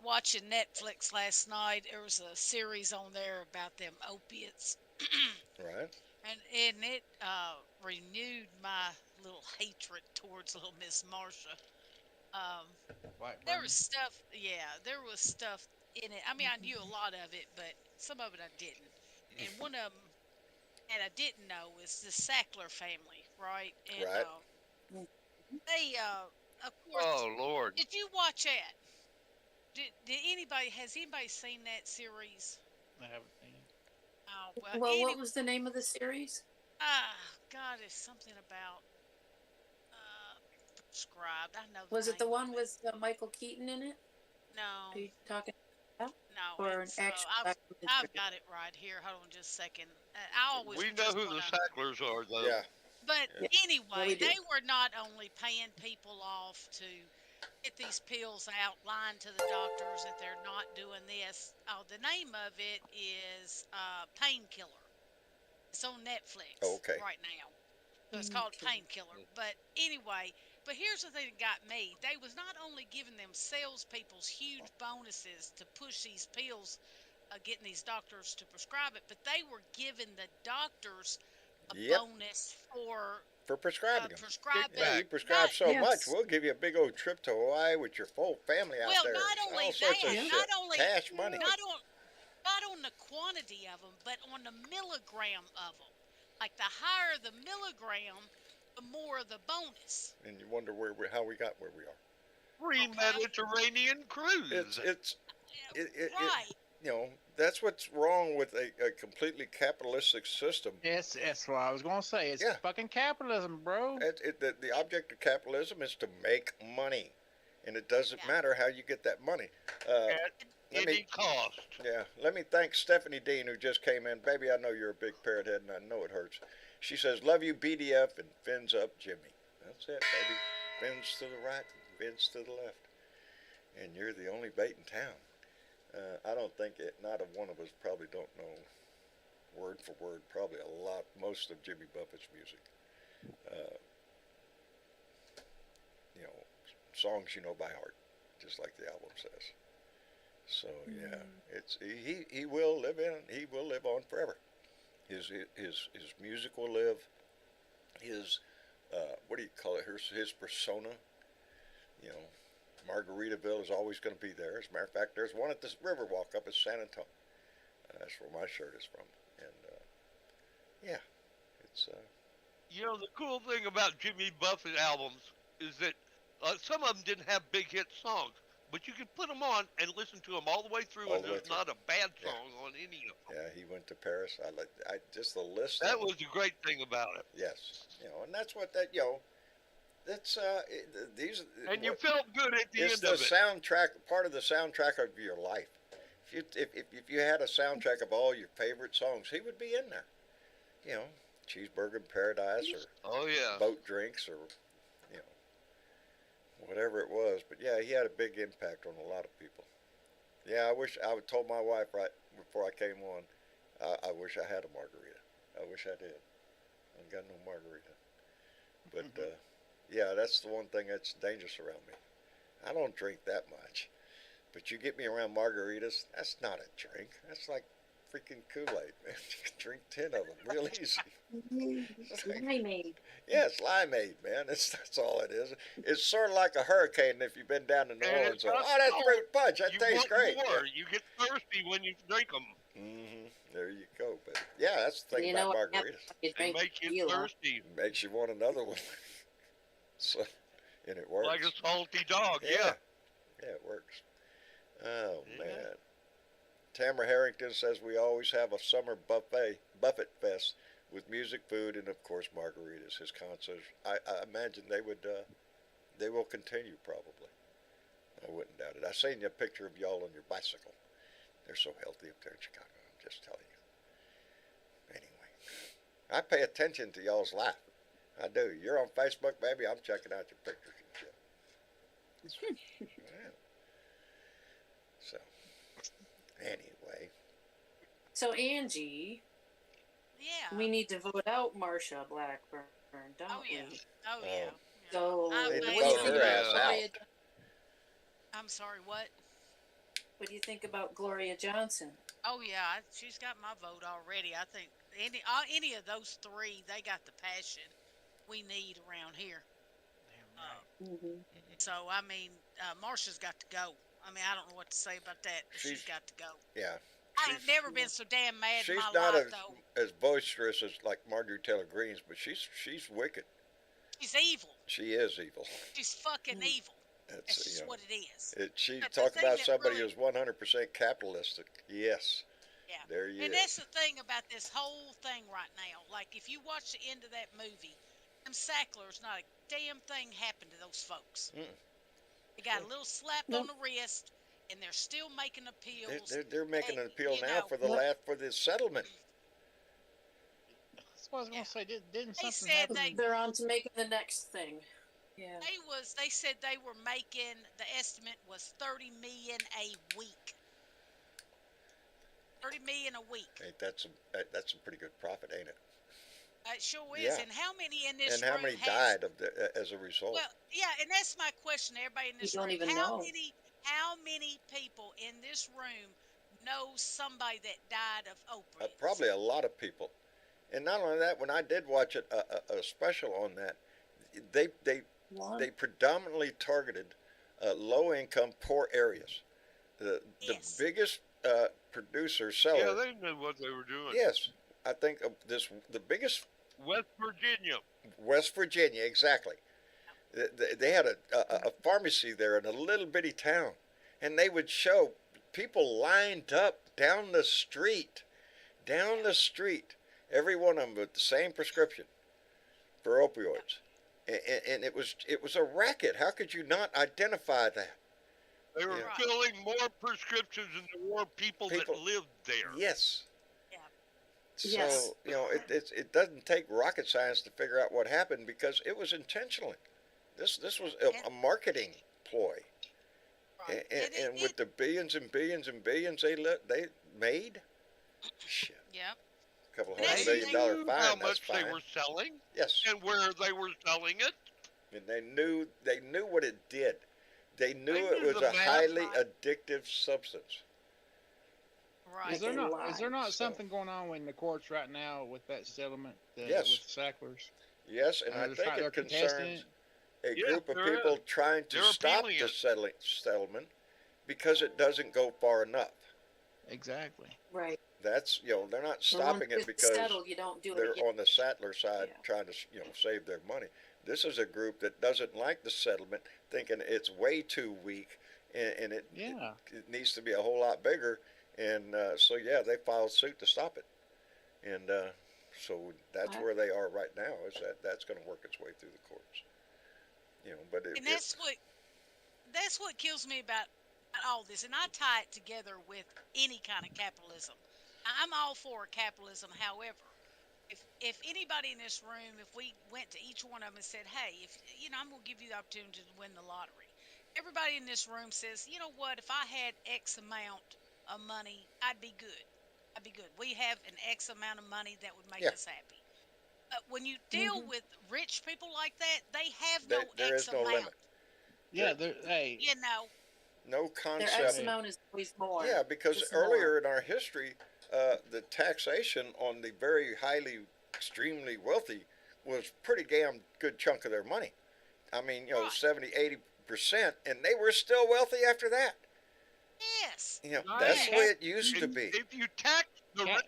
watching Netflix last night. There was a series on there about them opiates, Right? and it renewed my little hatred towards little Miss Marsha. White There Burning. was stuff, yeah, there was stuff in it. I mean, I knew a lot of it, but some of it I didn't. And one of them that I didn't know is the Sackler family, right? And Right. they, of course, Oh Lord. did you watch that? Did anybody, has anybody seen that series? I haven't seen it. Oh, well, Well, what was the name of the series? God, it's something about uh, prescribed. I know the Was it the name of one it. with Michael Keaton in it? No, Are you talking about? no, Or an it's actual I've documentary? got it right here. Hold on just a second. I always We know just who want the to. Sacklers are, though. Yeah. But Yeah, yeah, anyway, we do. they were not only paying people off to get these pills out, lying to the doctors that they're not doing this. Oh, the name of it is Painkiller. It's on Oh, Netflix okay. right now. So it's called Painkiller. But anyway, but here's the thing that got me. They was not only giving them salespeople's huge bonuses to push these pills, getting these doctors to prescribe it, but they were giving the doctors a Yep. bonus for For prescribing them. Yeah, prescribing. you Kickback. prescribe Not so much, Yes. we'll give you a big old trip to Hawaii with your full family out well, there. not only All sorts of that, Yeah. shit. not only Cash money. not on the quantity of them, but on the milligram of them. Like the higher the milligram, the more the bonus. And you wonder how we got where we are. Free Okay, Mediterranean cruise. It's right. that's what's wrong with a completely capitalistic system. Yes, that's what I was gonna say. It's Yeah. fucking capitalism, bro. The object of capitalism is to make money, and it doesn't Yeah. matter how you get that money. At Let any me cost. let me thank Stephanie Dean, who just came in. Baby, I know you're a big parrot head, and I know it hurts. She says, "Love you, BDF," and fins up, Jimmy. That's it, baby. Fins to the right, fins to the left, and you're the only bait in town. I don't think not a one of us probably don't know word for word, probably most of Jimmy Buffett's music. Uh, you know, songs you know by heart, just like the album says. So yeah, it's he will live on forever. His music will live. His what do you call it? His persona. You know, Margaritaville is always going to be there. As a matter of fact, there's one at this Riverwalk up in San Antonio. That's where my shirt is from. And yeah, it's You know, the cool thing about Jimmy Buffett albums is that some of them didn't have big hit songs, but you can put them on and listen to them all the way through, all and the way there's through. not a bad Yeah. song on any of them. Yeah, he went to Paris. I just the list. That of them. was the great thing about it. Yes, and that's what that's these. And you what- felt good at the It's end the of it. soundtrack, part of the soundtrack of your life. If you had a soundtrack of all your favorite songs, he would be in there. You know, Cheeseburger in Paradise or Oh, yeah. Boat Drinks or whatever it was. But yeah, he had a big impact on a lot of people. Yeah, I wish I would told my wife right before I came on. I wish I had a margarita. I wish I did. I got no margarita. But yeah, that's the one thing that's dangerous around me. I don't drink that much. But you get me around margaritas, that's not a drink. That's like freaking Kool-Aid, man. You can drink 10 of them real easy. Limeade. Yeah, it's limeade, man. That's all it is. It's sort of like a hurricane if you've been down to New And Orleans. it's Oh, not that's salt. fruit punch. That You tastes want great. more. You get thirsty when you drink them. There you go. But yeah, that's the thing You know about what margaritas. You It drink makes you tequila. thirsty. It makes you want another one. So, and it works. Like a salty dog, yeah. Yeah, it works. Oh, Yeah. man. Tamara Harrington says we always have a summer Buffett Fest with music, food, and of course margaritas. His concerts, I imagine they will continue probably. I wouldn't doubt it. I seen you a picture of y'all on your bicycle. They're so healthy up there in Chicago. I'm just telling you. Anyway, I pay attention to y'all's life. I do. You're on Facebook, baby. I'm checking out your pictures and shit. Yeah. So, anyway. So Angie, Yeah. we need to vote out Marsha Blackburn, don't Oh yeah. we? Oh yeah. So I Need to made what do you vote think her about ass Gloria? out. I'm sorry. What? What do you think about Gloria Johnson? Oh yeah. She's got my vote already. I think any of those three, they got the passion we need around here. Damn Hmm. So I mean, Marsha's got to go. I mean, I don't know what to say about that, but she's She's got to go. yeah, I ain't she's never been so damn mad in she's my not life though. as boisterous as like Marjorie Taylor Greene's, but she's wicked. She's evil. She is evil. She's fucking evil. That's That's just what it is. she But the talk thing about that somebody really, who's 100% capitalistic. Yes, yeah, there you and is. that's the thing about this whole thing right now. Like, if you watch the end of that movie, them Sacklers, not a damn thing happened to those folks. Mm. They got a little slap on Nope. the wrist, and they're still making They're, appeals. they're, they're making Hey, an appeal you now know, for the Yep. for the settlement. That's what I was yeah. gonna say. Didn't They something said happen? They're on to making the next thing. Yeah. they said they were making, the estimate was 30 million a week. 30 million a week. Ain't that's a pretty good profit, ain't it? It sure is. Yeah. And how many in this And how room many has? died as a result? Well, yeah, and that's my question to everybody in You this don't room. even know. How many people in this room know somebody that died of opioids? Probably a lot of people. And not only that, when I did watch a special on that, they they One. they predominantly targeted low-income, poor areas. The Yes. biggest producer Yeah, seller. they knew what they were doing. Yes, I think of the biggest West Virginia. West Virginia, exactly. They had a pharmacy there in a little bitty town, and they would show people lined up down the street, every one of them with the same prescription for opioids, and it was a racket. How could you not identify that? They were Yeah. filling more prescriptions than there were people that People- lived there. Yes. Yeah. So Yes. it doesn't take rocket science to figure out what happened because it was intentionally. This was a marketing ploy, Right. and with the billions and billions and billions they made, shit, Yep. a couple And $100 they million dollar Knew fine. how That's much they fine. were selling Yes, and where they were selling it. and they knew what it did. They knew They it knew was the a math. highly addictive substance. Right. Is there They not? lied. Is there not So- something going on in the courts right now with that settlement? Yes. With the Sacklers. Yes, and I They're think trying- they're it concerns contesting a Yeah, group of there people is. trying to They're stop appealing the it. settlement because it doesn't go far enough. Exactly. Right. That's they're not And stopping once it it's because settled, you don't do it they're again. on the Sattler side Yeah. trying to save their money. This is a group that doesn't like the settlement, thinking it's way too weak, and Yeah. it needs to be a whole lot bigger. And so yeah, they filed suit to stop it, and so that's Right. where they are right now. Is that's going to work its way through the courts, But And that's what kills me about all this, and I tie it together with any kind of capitalism. I'm all for capitalism. However, if anybody in this room, if we went to each one of them and said, "Hey, if I'm going to give you the opportunity to win the lottery," everybody in this room says, "You know what? If I had X amount of money, I'd be good. I'd be good. We have an X amount of money that would make Yeah. us happy." But when you deal with rich people like that, they have there, no there X is no amount. limit, Yeah. Hey. You know, no Their X concept. amount is always more. Yeah, because Just earlier more. in our history, the taxation on the very highly, extremely wealthy was pretty damn good chunk of their money. I mean, Right. 70, 80%, and they were still wealthy after that. yes. That's the way it used to be. If you tax the Cat-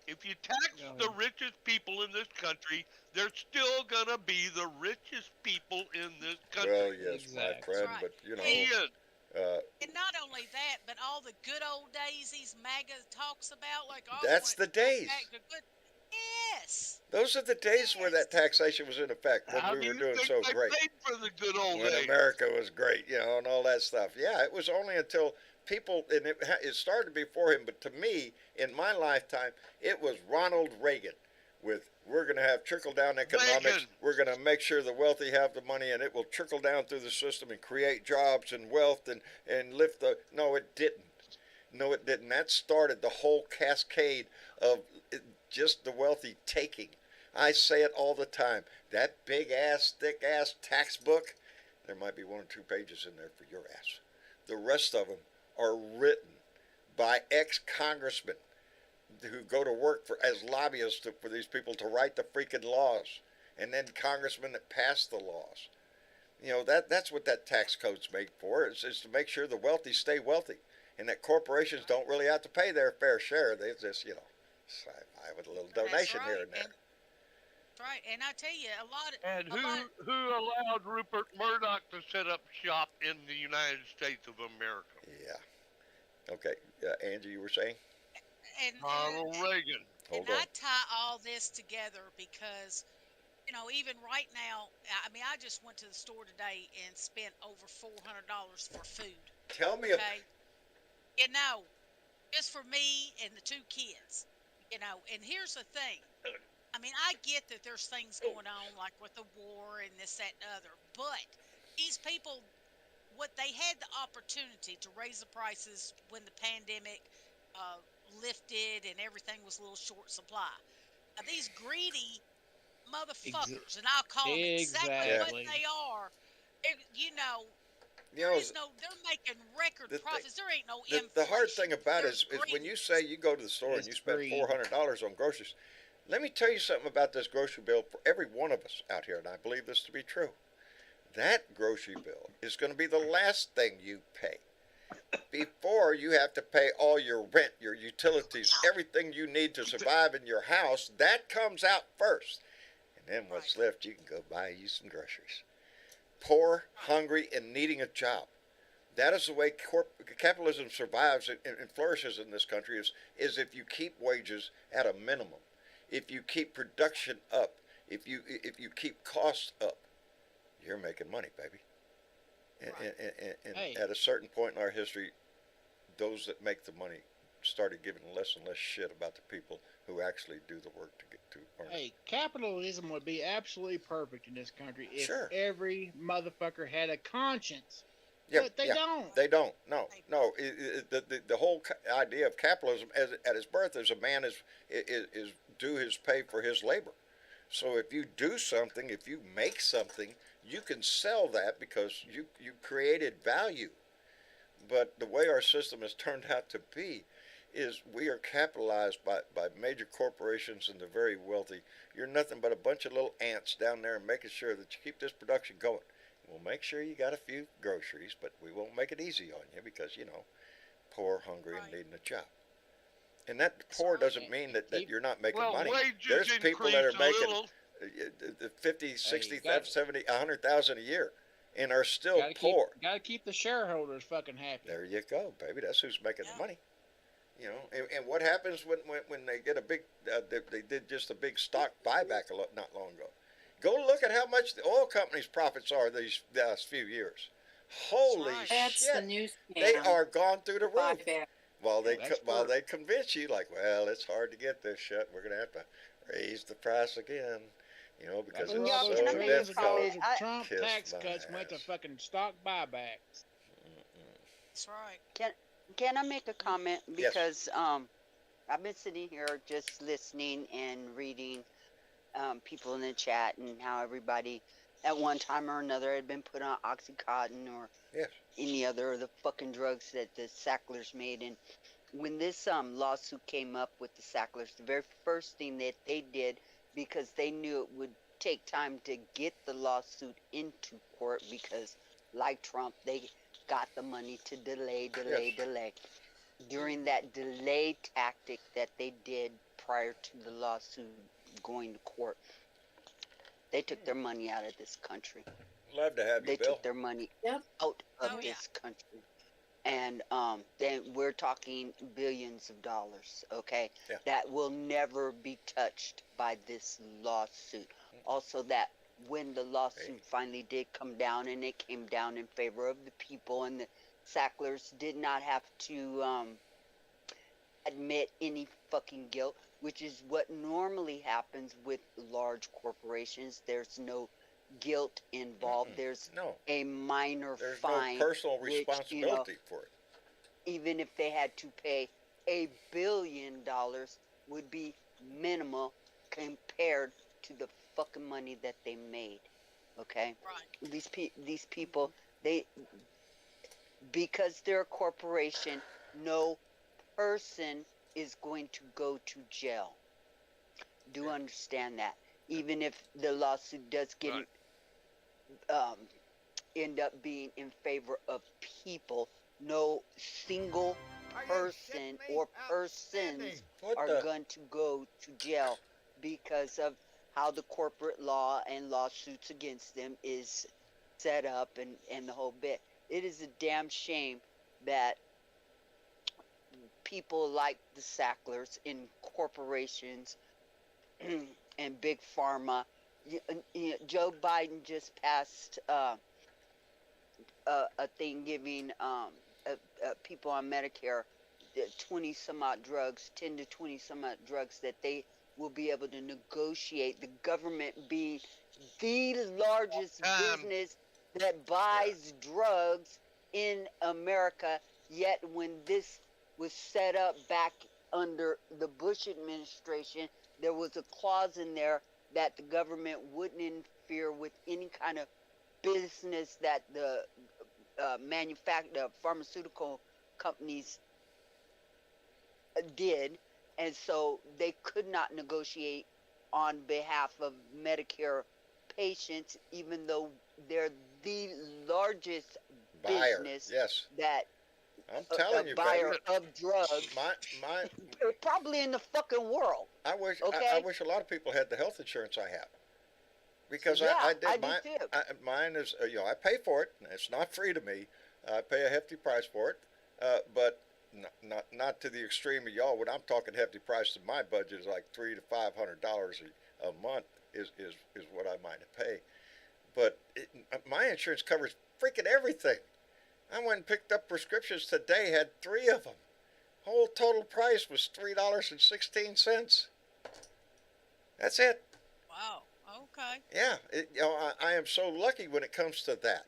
if you tax Go the ahead. richest people in this country, they're still gonna be the richest people in this country. Well, yes, my Exactly. friend, Right. but Ian, And not only that, but all the good old days these MAGA talks about, like, oh, That's the days. back to good. Yes. Those are the days where that taxation was in effect, when how we do were you doing think so they great. paid for the good old When days? America was great, and all that stuff. Yeah, it was only until people, and it started before him, but to me, in my lifetime, it was Ronald Reagan with, we're going to have trickle-down economics. Reagan. We're going to make sure the wealthy have the money, and it will trickle down through the system and create jobs and wealth and lift the... No, it didn't. No, it didn't. That started the whole cascade of just the wealthy taking. I say it all the time. That big-ass, thick-ass tax book, there might be 1 or 2 pages in there for your ass. The rest of them are written by ex-congressmen who go to work as lobbyists for these people to write the freaking laws, and then congressmen that pass the laws. That's what that tax code's made for. Is to make sure the wealthy stay wealthy, and that corporations don't really have to pay their fair share. They just I with a little donation That's here right. and there. And right. And I tell you, And a lot. who allowed Rupert Murdoch to set up shop in the United States of America? Yeah. Okay. Angie, you were saying? And Ronald Reagan. and Hold on. I tie all this together because even right now, I mean, I just went to the store today and spent over $400 for food. Tell me. Okay, you know, just for me and the two kids. And here's the thing. I mean, I get that there's things going on like with the war and this, that, and the other, but these people, what they had the opportunity to raise the prices when the pandemic uh, lifted and everything was a little short supply. Now, these greedy motherfuckers, and I'll call them exactly what Exactly. they are. You know, They're making record the, profits. There ain't no the hard inflation. thing about it They're is when greedy. you say you go to the store and It's you spend greed. $400 on groceries. Let me tell you something about this grocery bill for every one of us out here, and I believe this to be true. That grocery bill is going to be the last thing you pay. Before you have to pay all your rent, your utilities, everything you need to survive in your house, that comes out first. And then what's left, you can go buy you some groceries. Poor, hungry, and needing a job. That is the way capitalism survives and flourishes in this country is if you keep wages at a minimum, if you keep production up, if you keep costs up, you're making money, baby. And Hey. at a certain point in our history, those that make the money started giving less and less shit about the people who actually do the work to get to earn it. Hey, capitalism would be absolutely perfect in this country if Sure. every motherfucker had a conscience. Yeah, But they yeah. don't. They don't. No. The whole idea of capitalism, at its birth, is a man is due his pay for his labor. So if you do something, if you make something, you can sell that because you created value. But the way our system has turned out to be is we are capitalized by major corporations and the very wealthy. You're nothing but a bunch of little ants down there making sure that you keep this production going. We'll make sure you got a few groceries, but we won't make it easy on you because, poor, hungry, and needing a job. And that poor doesn't mean that you're not making Well, money. wages There's people that are increased a making little. 50, 60, you got- 70, 100,000 a year and are still Gotta poor. Gotta keep the shareholders fucking happy. There you go, baby. That's who's making the money. And what happens when they get a big, they did just a big stock buyback not long ago. Go look at how much the oil companies' profits are these last few years. Holy That's shit! the new scam. They are gone through the roof. Buyback. While That's they convince you, like, well, it's hard to get this shit. We're gonna have to raise the price again, because That's it's where all those so Can I make a trillions of difficult. dollars of comment? Trump Kiss tax my cuts went to ass. fucking stock buybacks. That's right. Can I make a comment? Yes. Because I've been sitting here just listening and reading people in the chat and how everybody at one time or another had been put on Oxycontin or Yes. any other of the fucking drugs that the Sacklers made. And when this lawsuit came up with the Sacklers, the very first thing that they did, because they knew it would take time to get the lawsuit into court, because like Trump, they got the money to delay. During that delay tactic that they did prior to the lawsuit going to court, they took their money out of this country. Love to have you, They Bill. took their money Yep. out of Oh, yeah. this country. And then we're talking billions of dollars, okay? Yeah. That will never be touched by this lawsuit. Also, that when the lawsuit finally did come down, and it came down in favor of the people, and the Sacklers did not have to admit any fucking guilt, which is what normally happens with large corporations. There's no guilt involved. There's No. a minor There's fine, no personal which, responsibility for it. even if they had to pay $1 billion, would be minimal compared to the fucking money that they made. Okay, Right. these people, because they're a corporation, no person is going to go to jail. Do understand that? Even if the lawsuit does get Right. end up being in favor of people. No single person or persons What are the? going to go to jail because of how the corporate law and lawsuits against them is set up and the whole bit. It is a damn shame that people like the Sacklers in corporations and big pharma. Joe Biden just passed a thing giving people on Medicare 20 some odd drugs, 10 to 20 some odd drugs that they will be able to negotiate. The government being the largest business that buys drugs in America, yet when this was set up back under the Bush administration, there was a clause in there that the government wouldn't interfere with any kind of business that the pharmaceutical companies did, and so they could not negotiate on behalf of Medicare patients, even though they're the largest Buyer. business Yes. that I'm telling you, buyer baby. of drugs, My. probably in the fucking world. I wish. Okay? I wish a lot of people had the health insurance I have. Because Yeah, I did I do mine. too. Mine is, I pay for it. It's not free to me. I pay a hefty price for it, but not to the extreme of y'all. When I'm talking hefty price, my budget is like $300 to $500 a month is what I might pay. But my insurance covers freaking everything. I went and picked up prescriptions today. Had 3 of them. Whole total price was $3.16. That's it. Wow. Okay. Yeah, I am so lucky when it comes to that.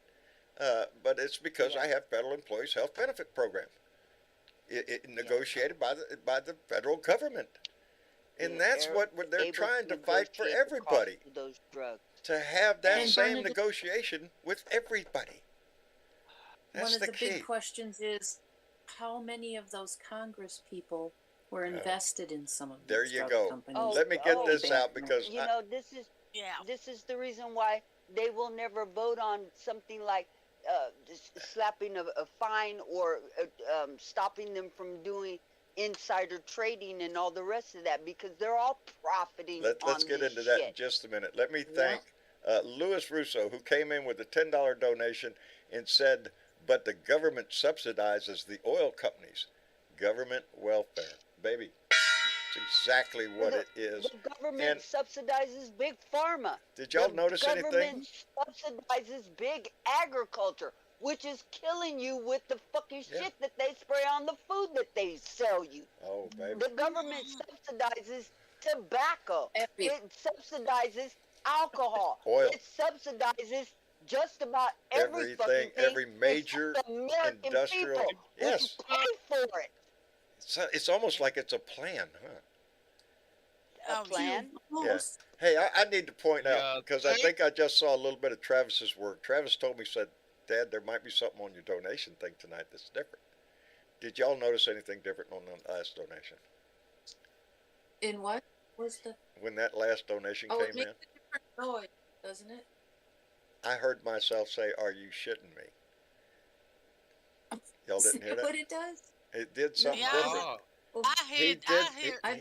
But it's because I have Federal Employees Health Benefit Program. It negotiated by the federal government, and that's what they're trying to fight for everybody. Those drugs. To have that And same Bernadette, negotiation with everybody. That's one of the the key. big questions is how many of those Congress people were invested in some of these There you drug go. companies? Let me get this out because You know, this is the reason why they will never vote on something like slapping a fine or stopping them from doing insider trading and all the rest of that, because they're all profiting Let's on get this into that shit. in just a minute. Let me thank Louis Russo, who came in with a $10 donation and said, but the government subsidizes the oil companies. Government welfare. Baby, it's exactly what it is. The government subsidizes big pharma. Did y'all notice anything? The government subsidizes big agriculture, which is killing you with the fucking shit that they spray on the food that they sell you. Oh, baby. The government subsidizes tobacco. Everything. It subsidizes alcohol. Oil. It subsidizes just about every fucking Everything, thing every major except the American industrial. people, Yes. which pay for it. It's almost like it's a plan, huh? A plan? Yes. Hey, I need to point out, Yeah, because I think I just saw a little bit of Travis's work. Travis told me, said, Dad, there might be something on your donation thing tonight that's different. Did y'all notice anything different on the last donation? In what was the? When that last donation Oh, it came makes in, a different noise, doesn't it? I heard myself say, "Are you shitting me?" Y'all didn't hear that? What it does? It did something Yeah, different.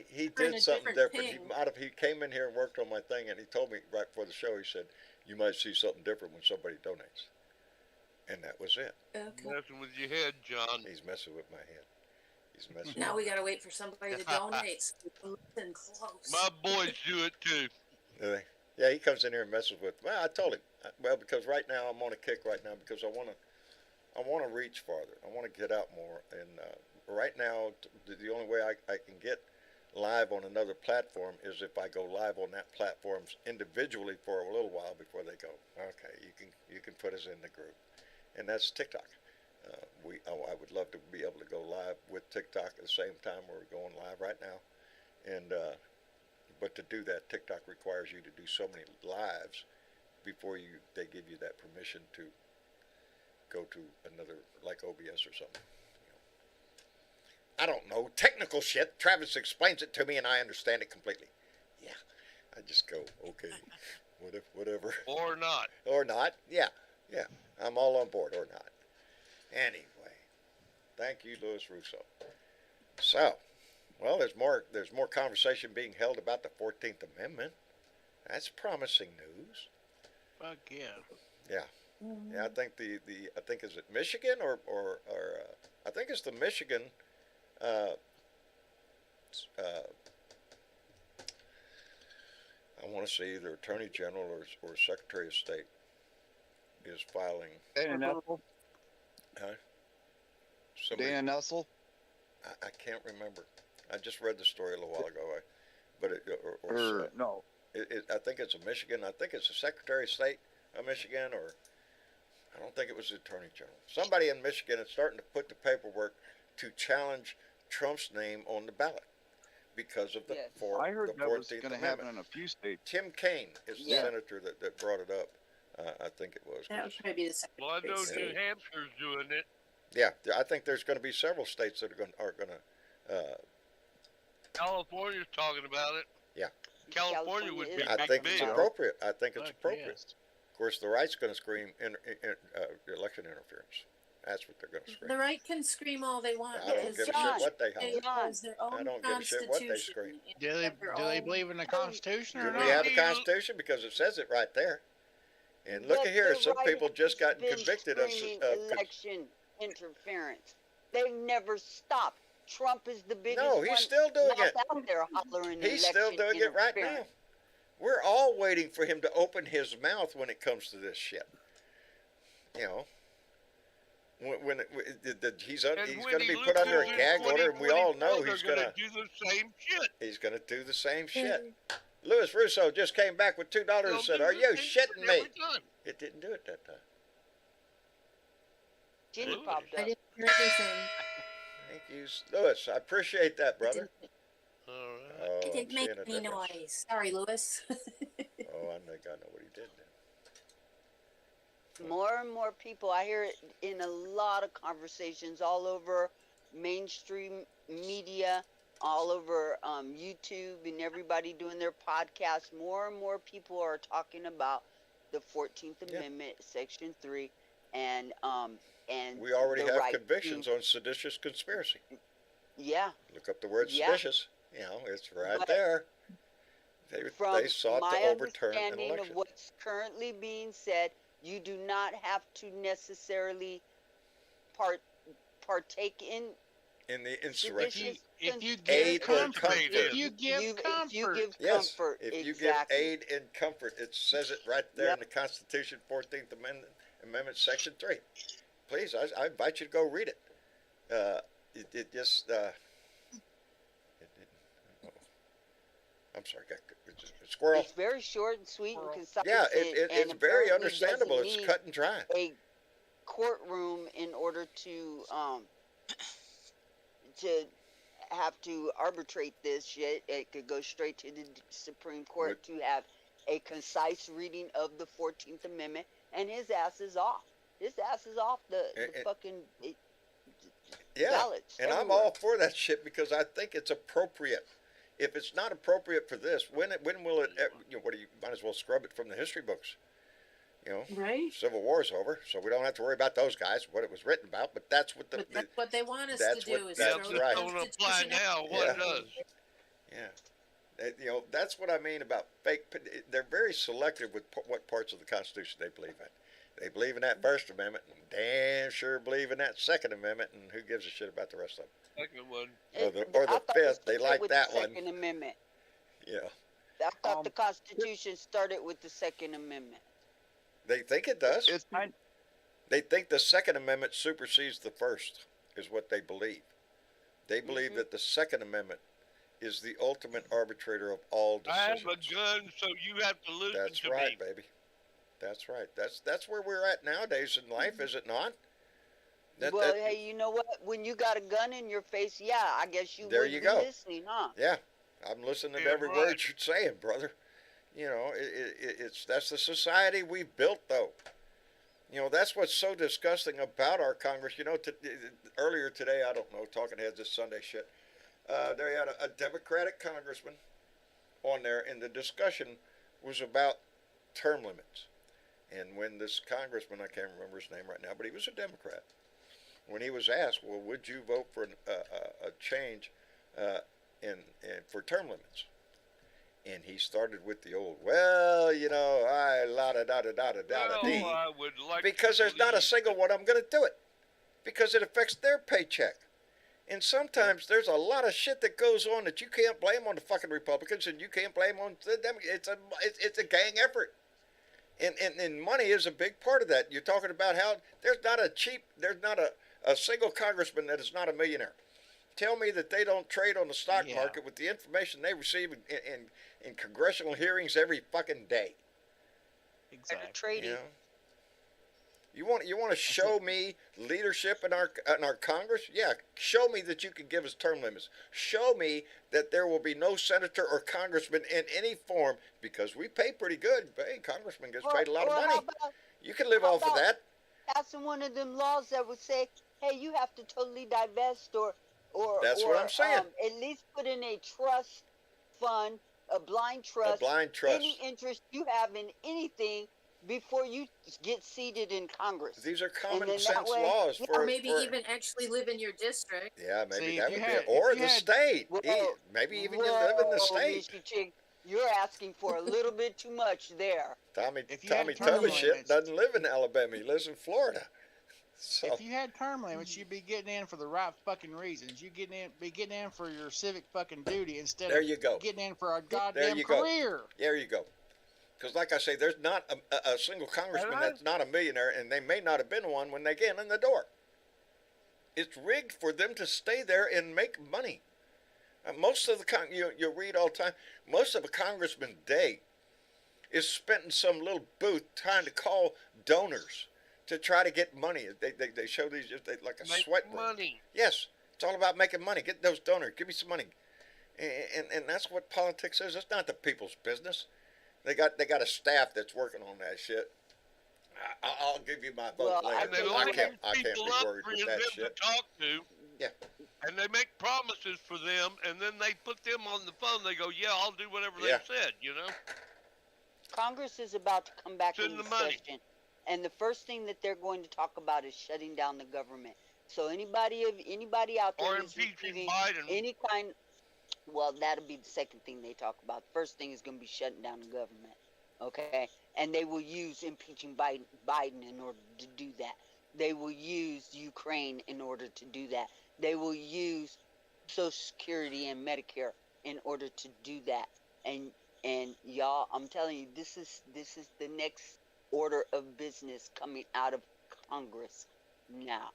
He did something different. He came in here and worked on my thing, and he told me right before the show. He said, "You might see something different when somebody donates," and that was it. Okay. Messing with your head, John. He's messing with my head. He's messing. Now with we gotta wait for somebody to donate. So we can listen close. My boys do it too. me. Yeah, he comes in here and messes with. Well, I told him. Well, because right now I'm on a kick right now because I want to reach farther. I want to get out more, and right now the only way I can get live on another platform is if I go live on that platform individually for a little while before they go, okay, you can put us in the group, and that's TikTok. I would love to be able to go live with TikTok at the same time we're going live right now, and but to do that, TikTok requires you to do so many lives before they give you that permission to go to another, like OBS or something. I don't know. Technical shit. Travis explains it to me and I understand it completely. Yeah. I just go, okay, whatever. Or not. Or not. Yeah. Yeah. I'm all on board or not. Anyway, thank you, Louis Russo. So, well, there's more conversation being held about the 14th Amendment. That's promising news. Fuck yeah. Yeah. Yeah, I think I think is it Michigan or I think it's the Michigan I want to say either Attorney General or Secretary of State is filing. Dana Nessel. Huh? Somebody, Dana Nessel. I can't remember. I just read the story a little while ago. No. I think it's a Michigan. I think it's the Secretary of State of Michigan, or I don't think it was the Attorney General. Somebody in Michigan is starting to put the paperwork to challenge Trump's name on the ballot because of the Yes. I heard the that was 14th going to happen Amendment. in a few states. Tim Kaine is the Yeah. senator that brought it up. I think it was. That would probably be the Well, I Secretary know of New State. Hampshire's doing it. Yeah, I think there's going to be several states that are going to. California's talking about it. Yeah. California would be is- I big, think big. it's appropriate. I think it's Fuck appropriate. yes. Of course, the right's going to scream election interference. That's what they're going to scream. The right can scream all they want. I don't because give a John, shit what they it holler. was their own I don't give a shit what they constitution. scream. It Do they had their do they own- believe in the Constitution or Do not? we have a Constitution? Because it says it right there. And look But at here, the some right people just has got been convicted of. screaming election interference. They've never stopped. Trump is the biggest No, he's one still doing not it. out there hollering He's election still doing it right now. interference. We're all waiting for him to open his mouth when it comes to this shit. You know, he's And going when to he be put under a loses in gag order, and we all 2024, know they're he's going to do the same shit. he's going to do the same shit. Louis Russo just came back with $2 and said, "Are you shitting me?" Every time. It didn't do it that time. Ginny Ooh. popped I up. didn't hear anything. Thank you, Louis. I appreciate that, It brother. didn't, All right. Oh, it I'm didn't make seeing a any difference. noise. Sorry, Lewis. Oh, I think I know what he did then. More and more people, I hear it in a lot of conversations all over mainstream media, all over YouTube, and everybody doing their podcasts. More and more people are talking about the 14th Yeah. Amendment, Section 3, and We already the have right convictions to, on seditious conspiracy. yeah. Look up the word Yeah. seditious. You know, it's right But there. From They sought my to overturn an understanding election. of what's currently being said, you do not have to necessarily partake in In the insurrection. seditious If you Aid give or comfort, comfort. if you give if comfort, you give Yes, comfort, if you exactly. give aid and comfort, it says it right there Yep. in the Constitution, 14th Amendment, Section 3. Please, I invite you to go read it. It just, I'm sorry, got a squirrel. It's very short and sweet and concise. Yeah, and it's very apparently understandable. doesn't It's need cut and dry. a courtroom in order to have to arbitrate this shit. It could go straight to the Supreme Court to have a concise reading of the 14th Amendment, and his ass is off. His ass is off the fucking Yeah, ballots. and I'm everywhere. all for that shit because I think it's appropriate. If it's not appropriate for this, when will it? You know, what do you might as well scrub it from the history books? You know, Right? Civil War's over, so we don't have to worry about those guys, what it was written about. But that's what But that's what they want us that's to what- do is that's throw the right. Don't apply Constitution now. out. What Yeah. it does? Yeah, you know, that's what I mean about fake. They're very selective with what parts of the Constitution they believe in. They believe in that First Amendment, and damn sure believe in that Second Amendment, and who gives a shit about the rest of them? Second one. Or the I thought it Fifth, they started like with that the one. Second Amendment. Yeah, I thought the Constitution started with the Second Amendment. they think it does. It's kind. They think the Second Amendment supersedes the First, is what they believe. They believe that the Second Amendment is the ultimate arbitrator of all I have decisions. a gun, so you have to listen That's to right, me. baby. That's right. That's where we're at nowadays in life, is it not? Well, hey, you know what? When you got a gun in your face, yeah, I guess you There would you be go. listening, huh? Yeah, I'm listening to Yeah, every right. word you're saying, brother. You know, it's that's the society we built, though. You know, that's what's so disgusting about our Congress. You know, earlier today, I don't know, talking heads this Sunday shit. They had a Democratic congressman on there, and the discussion was about term limits. And when this congressman, I can't remember his name right now, but he was a Democrat. When he was asked, well, would you vote for a change in for term limits? And he started with the old, well, I la da da da da da da Well, dee, I would like because to there's not a believe single one I'm going to do it, because it affects their paycheck. And sometimes there's a lot of shit that goes on that you can't blame on the fucking Republicans, and you can't blame on the Democrats. It's a gang effort. And money is a big part of that. You're talking about how there's not a single congressman that is not a millionaire. Tell me that they don't trade on the stock Yeah. market with the information they receive in congressional hearings every fucking day. Exactly. Trading. You know? You want to show me leadership in our Congress? Yeah, show me that you can give us term limits. Show me that there will be no senator or congressman in any form, because we pay pretty good. Hey, congressman gets paid a lot of Or money. how about You can live how off of about that. passing one of them laws that would say, hey, you have to totally divest or That's what I'm saying. at least put in a trust fund, a blind trust, blind trust. any interest you have in anything before you get seated in Congress. These are And common then that sense way- laws yeah, for Or maybe for- even actually live in your district. Yeah, maybe See, that if would you be had- it. Or if you the had- state. Whoa, Maybe even you live in the whoa, state. Mr. Chick, you're asking for a little bit too much there. Tommy If you had Tommy term Tubby shit limits- doesn't live in Alabama. He lives in Florida. So If you had term limits, you'd be getting in for the right fucking reasons. You be getting in for your civic fucking duty instead There of you go. getting in for a goddamn you go. career. there you go. Because like I say, there's not a single congressman And I- that's not a millionaire, and they may not have been one when they get in the door. It's rigged for them to stay there and make money. Most of the you read all the time. Most of a congressman's day is spent in some little booth trying to call donors to try to get money. They show these like a make sweat room. money. Yes, it's all about making money. Get those donors. Give me some money. And that's what politics is. It's not the people's business. They got a staff that's working on that shit. I'll give you my vote Well, later. I And they think- I line can't these be people up worried for with them that to shit. talk to. Yeah. And they make promises for them, and then they put them on the phone. They go, "Yeah, I'll do whatever Yeah. they said." You know. Congress is about to come back Send into the money. session, and the first thing that they're going to talk about is shutting down the government. So anybody out there Or who's impeaching receiving Biden. any kind, well, that'll be the second thing they talk about. The first thing is going to be shutting down the government. Okay, and they will use impeaching Biden in order to do that. They will use Ukraine in order to do that. They will use Social Security and Medicare in order to do that. And y'all, I'm telling you, this is the next order of business coming out of Congress now.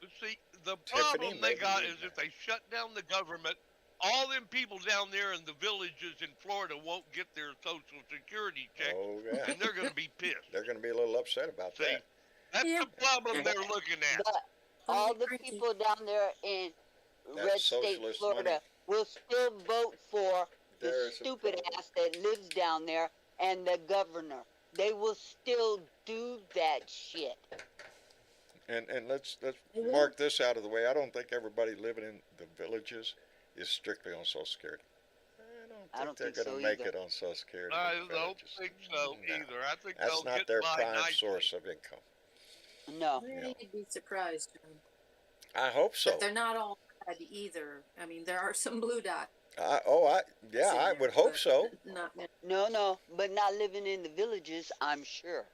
But see, the Tiffany, problem they maybe got we- is if they shut down the government, all them people down there in the villages in Florida won't get their Social Security check, Oh yeah. and they're going to be pissed. They're going to be a little upset about See, that. that's Yeah. the problem they're looking at. But all the Crazy. people down there in That red state socialist Florida money. will still vote for the There's a stupid problem. ass that lives down there and the governor. They will still do that shit. And let's Mhm. mark this out of the way. I don't think everybody living in the villages is strictly on Social Security. I don't they're think so going to make either. it on Social Security. I in the don't villages. think so No. either. I think That's they'll not get their by prime nicely. source of income. No. Well, you'd be surprised. I hope so. But they're not all bad either. I mean, there are some blue dots. I in would there, hope but so. Not many. No, but not living in the villages, I'm sure.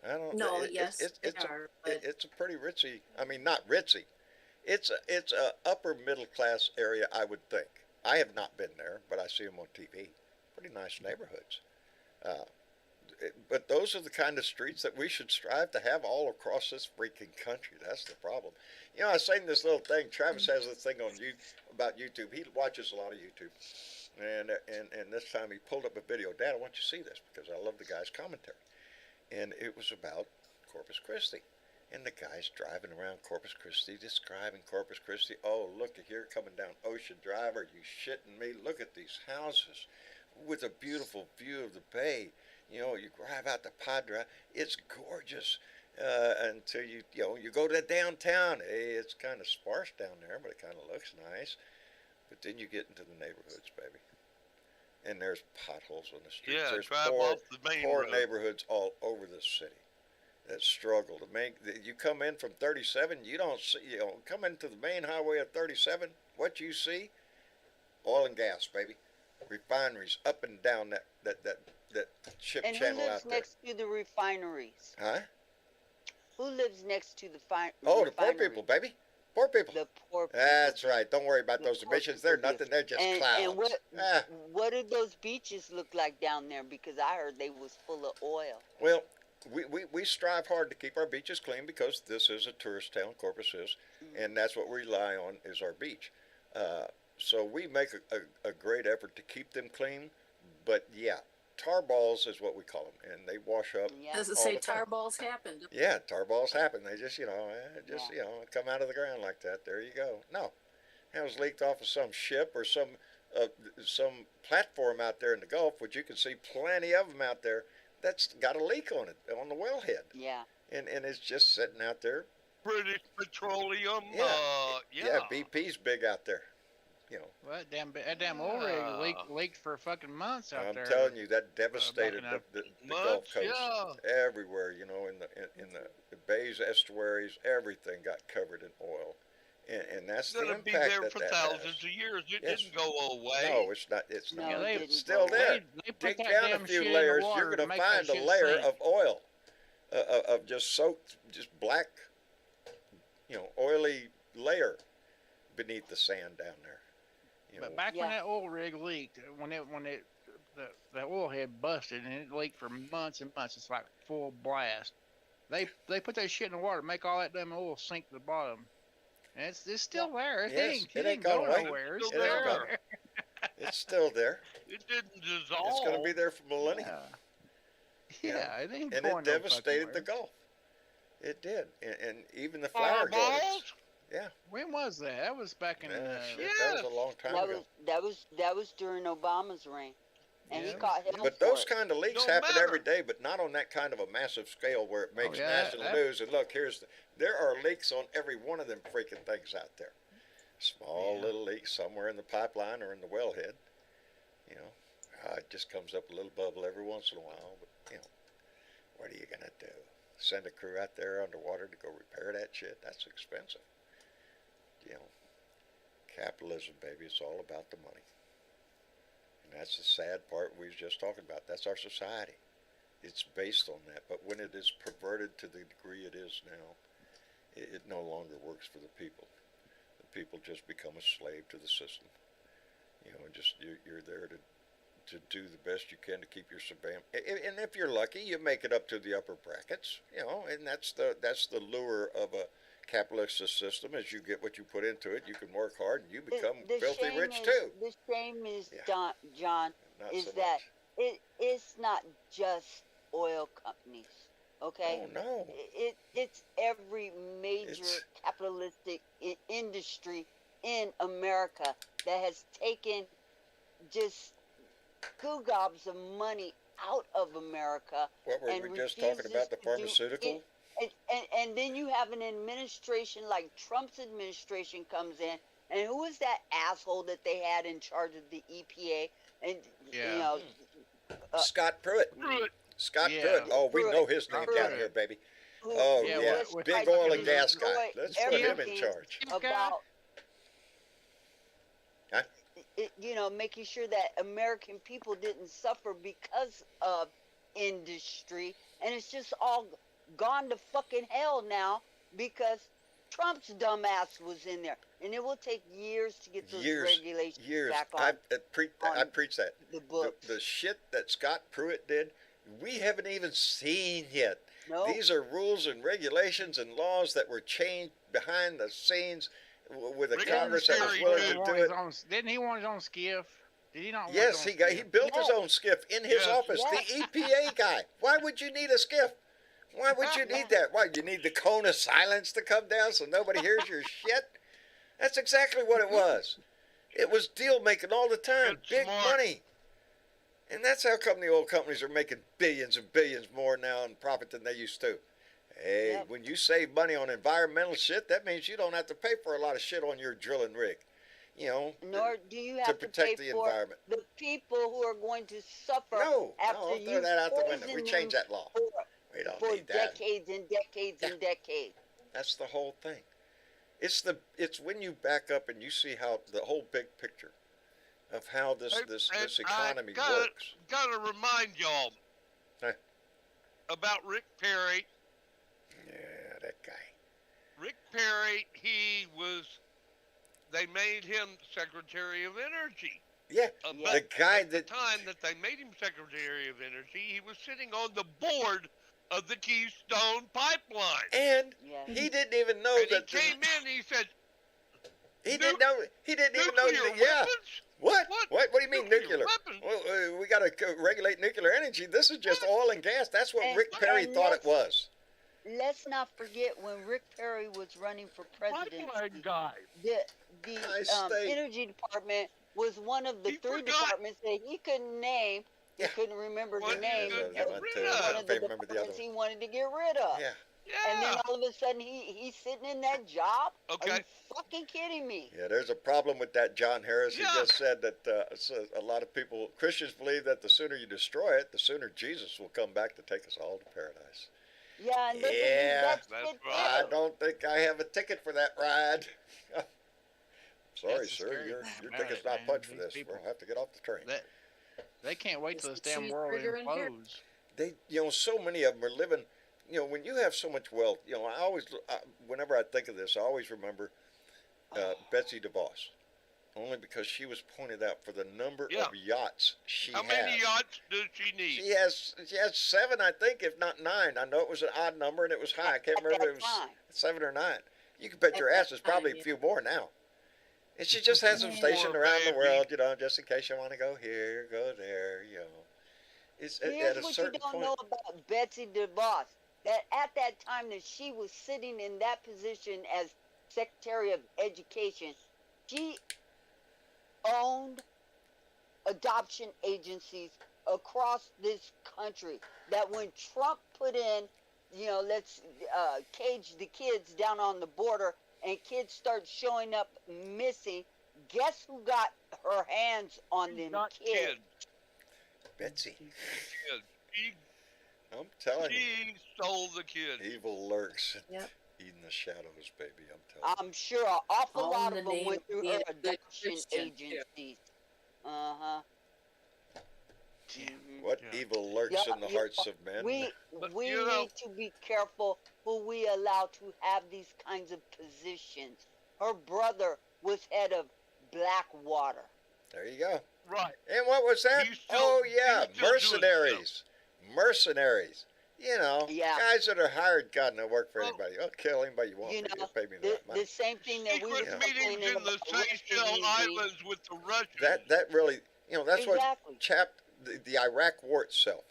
I don't. No, it- yes, it's they it's are. a But it's a pretty ritzy. I mean, not ritzy. It's a upper middle class area, I would think. I have not been there, but I see them on TV. Pretty nice neighborhoods. But those are the kind of streets that we should strive to have all across this freaking country. That's the problem. You know, I was saying this little thing. Travis has this thing on about YouTube. He watches a lot of YouTube, and this time he pulled up a video. Dad, I want you to see this because I love the guy's commentary, and it was about Corpus Christi. And the guy's driving around Corpus Christi, describing Corpus Christi. Oh, look at here coming down Ocean Drive. Are you shitting me? Look at these houses with a beautiful view of the bay. You know, you drive out to Padre. It's gorgeous until you go to downtown. Hey, it's kind of sparse down there, but it kind of looks nice. But then you get into the neighborhoods, baby. and there's potholes on the streets. Yeah, There's drive poor, off the main poor road. neighborhoods all over the city that struggle to make. You come in from 37, you don't see. Come into the main highway of 37. What you see? Oil and gas, baby. Refineries up and down that ship And who channel lives out there. next to the refineries? Huh? Who lives next to the Oh, the poor refineries? people, baby. Poor people. The poor people. That's right. Don't worry about The those poor emissions. They're people do. nothing. They're just And clouds. Ah. what do those beaches look like down there? Because I heard they was full of oil. Well, we strive hard to keep our beaches clean because this is a tourist town, Corpus is, and that's what we rely on is our beach. So we make a great effort to keep them clean, but yeah, tar balls is what we call them, and they wash up. Yeah. Does it all say the time. tar balls happened? Yeah, tar balls happen. They just, Yeah. come out of the ground like that. There you go. No, it was leaked off of some ship or some platform out there in the Gulf, which you can see plenty of them out there. That's got a leak on it on the wellhead, Yeah. and it's just sitting out there. British Petroleum. Yeah, BP's big out there. Well, that damn oil rig leaked for fucking months out I'm there. telling you, that devastated backing up. the Gulf Much, Coast yeah. everywhere. In the bays, estuaries, everything got covered in oil, and that's It's the gonna be impact there that for that thousands has. of years. It Yes. didn't go away. No, it's not. It's No, not. Yeah, it they- didn't It's still go there. away. They put Dig that down damn a few shit in layers, the water you're to going to make that find a shit layer sink. of oil, of just soaked, just black, oily layer beneath the sand down there. But back when Yeah. that oil rig leaked, the oil head busted and it leaked for months and months. It's like full blast. They put that shit in the water to make all that damn oil sink to the bottom. And it's still there. It Yes, ain't it ain't go gone away. nowhere. It's It still ain't there. gone. It's still there. It didn't dissolve. It's going to be there for millennia. Yeah, it ain't And going it no devastated fucking the where. Gulf. It did, and even the flower gardens. Fireballs? Yeah, When was that? That was back in. shit, that was a long time ago. That was during Obama's reign, and he Yeah. caught hell But for those it. kind of leaks Don't happen matter. every day, but not on that kind of a massive scale where it makes yeah, national that- news. And look, there are leaks on every one of them freaking things out there. Small Yeah. little leaks somewhere in the pipeline or in the wellhead. It just comes up a little bubble every once in a while. But what are you gonna do? Send a crew out there underwater to go repair that shit? That's expensive. Capitalism, baby. It's all about the money. And that's the sad part we was just talking about. That's our society. It's based on that. But when it is perverted to the degree it is now, it no longer works for the people. The people just become a slave to the system. And just you're there to do the best you can to keep your surveillance. And if you're lucky, you make it up to the upper brackets. And that's the lure of a capitalist system. As you get what you put into it, you can work hard and you become filthy shame rich is, too. The shame is, Yeah. John, Not is so that much. it's not just oil companies, okay? Oh no. It's every major It's- capitalistic industry in America that has taken just goo gobs of money out of America. What were and we just talking refuses about? The to do pharmaceutical? And then you have an administration like Trump's administration comes in, and who was that asshole that they had in charge of the EPA? And Yeah. Scott Pruitt. Pruitt. Scott Yeah. Pruitt. Oh, we Pruitt. know his name Pruitt. down here, baby. who Oh Yeah, yeah, what- big tried oil to and gas destroy guy. Let's put him in everything charge. about Huh? making sure that American people didn't suffer because of industry, and it's just all gone to fucking hell now because Trump's dumbass was in there, and it will take years to get those regulations Years. back on I on preach that. the books. The shit that Scott Pruitt did, we haven't even seen yet. No. These are rules and regulations and laws that were changed behind the scenes with a Rick Congress that was Perry willing did. to do it. Didn't he want his own skiff? Did he not? Want Yes, his he own he skiff? built his Yes. own skiff in his Yes. office. Yes. The EPA guy. Why would you need a skiff? Why would you need that? Why, you need the cone of silence to come down so nobody hears your shit? That's exactly what it was. It was deal making all the time. It's Big smart. money. And that's how come the oil companies are making billions and billions more now in profit than they used to. Hey, Yep. when you save money on environmental shit, that means you don't have to pay for a lot of shit on your drilling rig. you know, Nor do you to have to pay protect the for environment. the people who are going to suffer No, after no, throw you that out the window. We poison change them that law. for, We don't for need that. decades and decades Yeah. and decades. That's the whole thing. It's when you back up and you see how the whole big picture of how this And economy I works. gotta remind y'all Huh. about Rick Perry. Yeah, that guy. Rick Perry, they made him Secretary of Energy. Yeah, But the guy at the that time that they made him Secretary of Energy, he was sitting on the board of the Keystone Pipeline. and Yeah. he didn't even know And he that came in and he said, he didn't know he didn't even know nuclear that, yeah. weapons? What? What? What do you mean nuclear? Weapons? Well, we got to regulate nuclear energy. This is just oil and gas. That's what And- Rick Perry and thought it let's- was. Let's not forget when Rick Perry was running for president, Pipeline guy. the I stay- energy department was one of the He three forgot. departments that he couldn't name. Yeah. He couldn't remember What the he name. could Of get one rid of of. the I remember the other departments one. he wanted to get rid of. Yeah. And then Yeah. all of a sudden he's sitting in that job? Are Okay. you fucking kidding me? Yeah, there's a problem with that, John Harris. He Yeah. just said that a lot of people, Christians believe that the sooner you destroy it, the sooner Jesus will come back to take us all to paradise. Yeah, and look at Yeah. that's That's it right. I too. don't think I have a ticket for that ride. Sorry, That's the sir, scary your thing about ticket's it, not man. punched for These this. people- We'll have to get off the train. They can't wait It's till this the damn world cheeseburger and beer. implodes. They, so many of them are living. When you have so much wealth, I always, whenever I think of this, I always remember Betsy DeVos, only because she was pointed out for the number Yeah. of yachts she How has. many yachts does she need? She has 7, I think, if not 9. I know it was an odd number and it was high. I can't At remember that if it was time. 7 or 9. You can bet At your that ass there's probably time, a few more now. And she just has them stationed Poor around the baby. world, just in case you want to go here, go there, It's Here's at a what you certain don't point. know about Betsy DeVos. That at that time that she was sitting in that position as Secretary of Education, she owned adoption agencies across this country. That when Trump put in, let's cage the kids down on the border, and kids start showing up missing, guess who got her hands on them Not kids? kids. Betsy, Kids. She, I'm telling you, she stole the kids. evil lurks Yep. in the shadows, baby. I'm telling you. I'm sure an awful All lot in of the them name went of through being her a good adoption Christian. agencies. Uh-huh. What Yeah. evil lurks Yeah, in the yeah. hearts of men? We But, we you know- need to be careful who we allow to have these kinds of positions. Her brother was head of Blackwater. There you go. Right. And what was that? He's still- Oh yeah, he's still doing mercenaries. Mercenaries. Yeah. Guys that are hired, God, no work for Well, anybody. I'll kill anybody you want, You but know, you pay me the, that money. the same thing that we were Secret meetings complaining in the about Seychelles Russian Islands with the Russians. That really, that's Exactly. what chapped the Iraq War itself.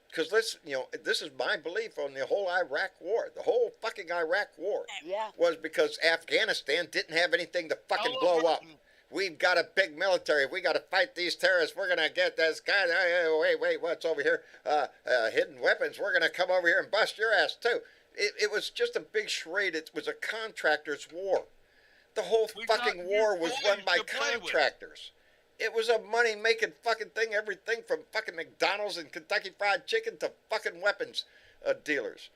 Because this is my belief on the whole Iraq War. The whole fucking Iraq War Yeah. was because Afghanistan didn't have anything to fucking All blow over- up. We've got a big military. We got to fight these terrorists. We're gonna get this guy. Wait, what's over here? Hidden weapons. We're gonna come over here and bust your ass too. It was just a big charade. It was a contractors' war. The whole We got fucking new war was run toys by to play with. contractors. It was a money-making fucking thing. Everything from fucking McDonald's and Kentucky Fried Chicken to fucking weapons dealers.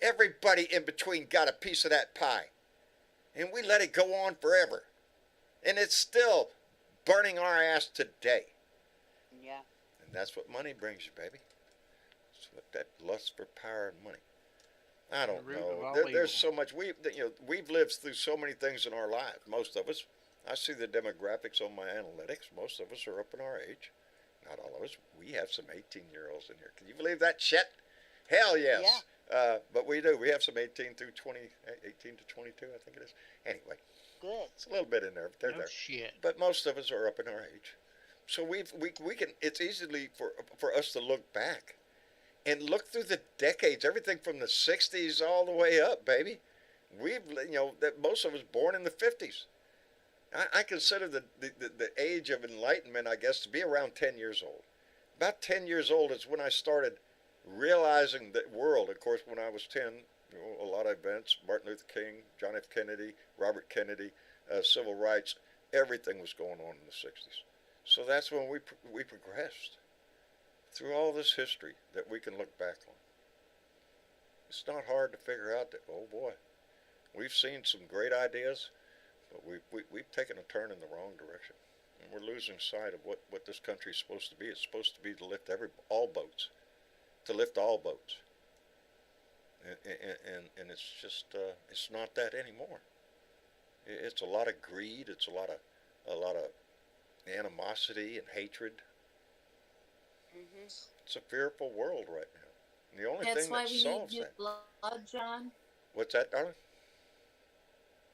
Everybody in between got a piece of that pie, and we let it go on forever. And it's still burning our ass today. Yeah. And that's what money brings you, baby. It's what that lust for power and money. I don't root of know. all There's evil. so much. We've lived through so many things in our lives. Most of us. I see the demographics on my analytics. Most of us are up in our age. Not all of us. We have some 18-year-olds in here. Can you believe that shit? Hell yes. But we do. We have some 18 to 22, I think it is. Anyway. Good. It's a little bit in there, but they're No there. shit. But most of us are up in our age, so we can. It's easily for us to look back, and look through the decades, everything from the '60s all the way up, baby. That most of us born in the '50s. I consider the age of enlightenment, I guess, to be around 10 years old. About 10 years old is when I started realizing the world. Of course, when I was 10, a lot of events, Martin Luther King, John F. Kennedy, Robert Kennedy, civil rights, Everything was going on in the 60s. So that's when we progressed through all this history that we can look back on. It's not hard to figure out that, oh boy, we've seen some great ideas, but we've taken a turn in the wrong direction. And we're losing sight of what this country is supposed to be. It's supposed to be to lift all boats. To lift all boats. And it's just, it's not that anymore. It's a lot of greed. It's a lot of animosity and hatred. Mm-hmm. It's a fearful world right now. And the only That's thing why that we need solves new that. blood, John. What's that, darling?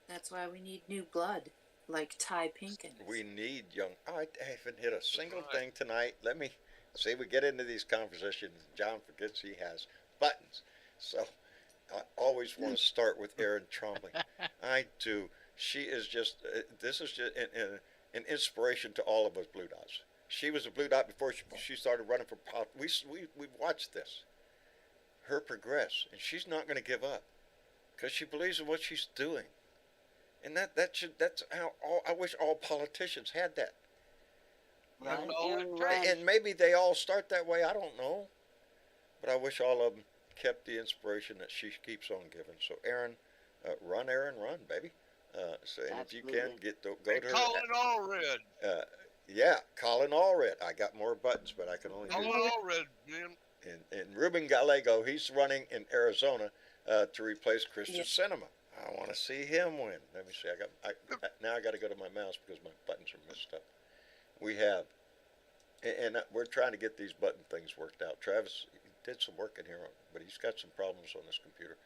That's why we need new blood, like Ty Pinkins. We need young. Oh, I haven't hit a single right. thing tonight. Let me see. We get into these conversations. John forgets he has buttons. So I always want to start with Erin Trombley. I do. She is just. This is just an inspiration to all of us Blue Dots. She was a Blue Dot before she started running for politics. We watched this. Her progress, and she's not going to give up, because she believes in what she's doing. And that's how I wish all politicians had that. Right, know, Aaron, right. And maybe they all start that way, I don't know. But I wish all of them kept the inspiration that she keeps on giving. So Aaron, run, baby. So, and if you can, go to her. Colin Allred. Yeah, Colin Allred. I got more buttons, but I can only Colin do Allred, man. and Ruben Gallego, he's running in Arizona to replace Christian Yeah. Cinema. I want to see him win. Let me see. Now I got to go to my mouse because my buttons are messed up. We have, and we're trying to get these button things worked out. Travis did some work in here, but he's got some problems on this computer.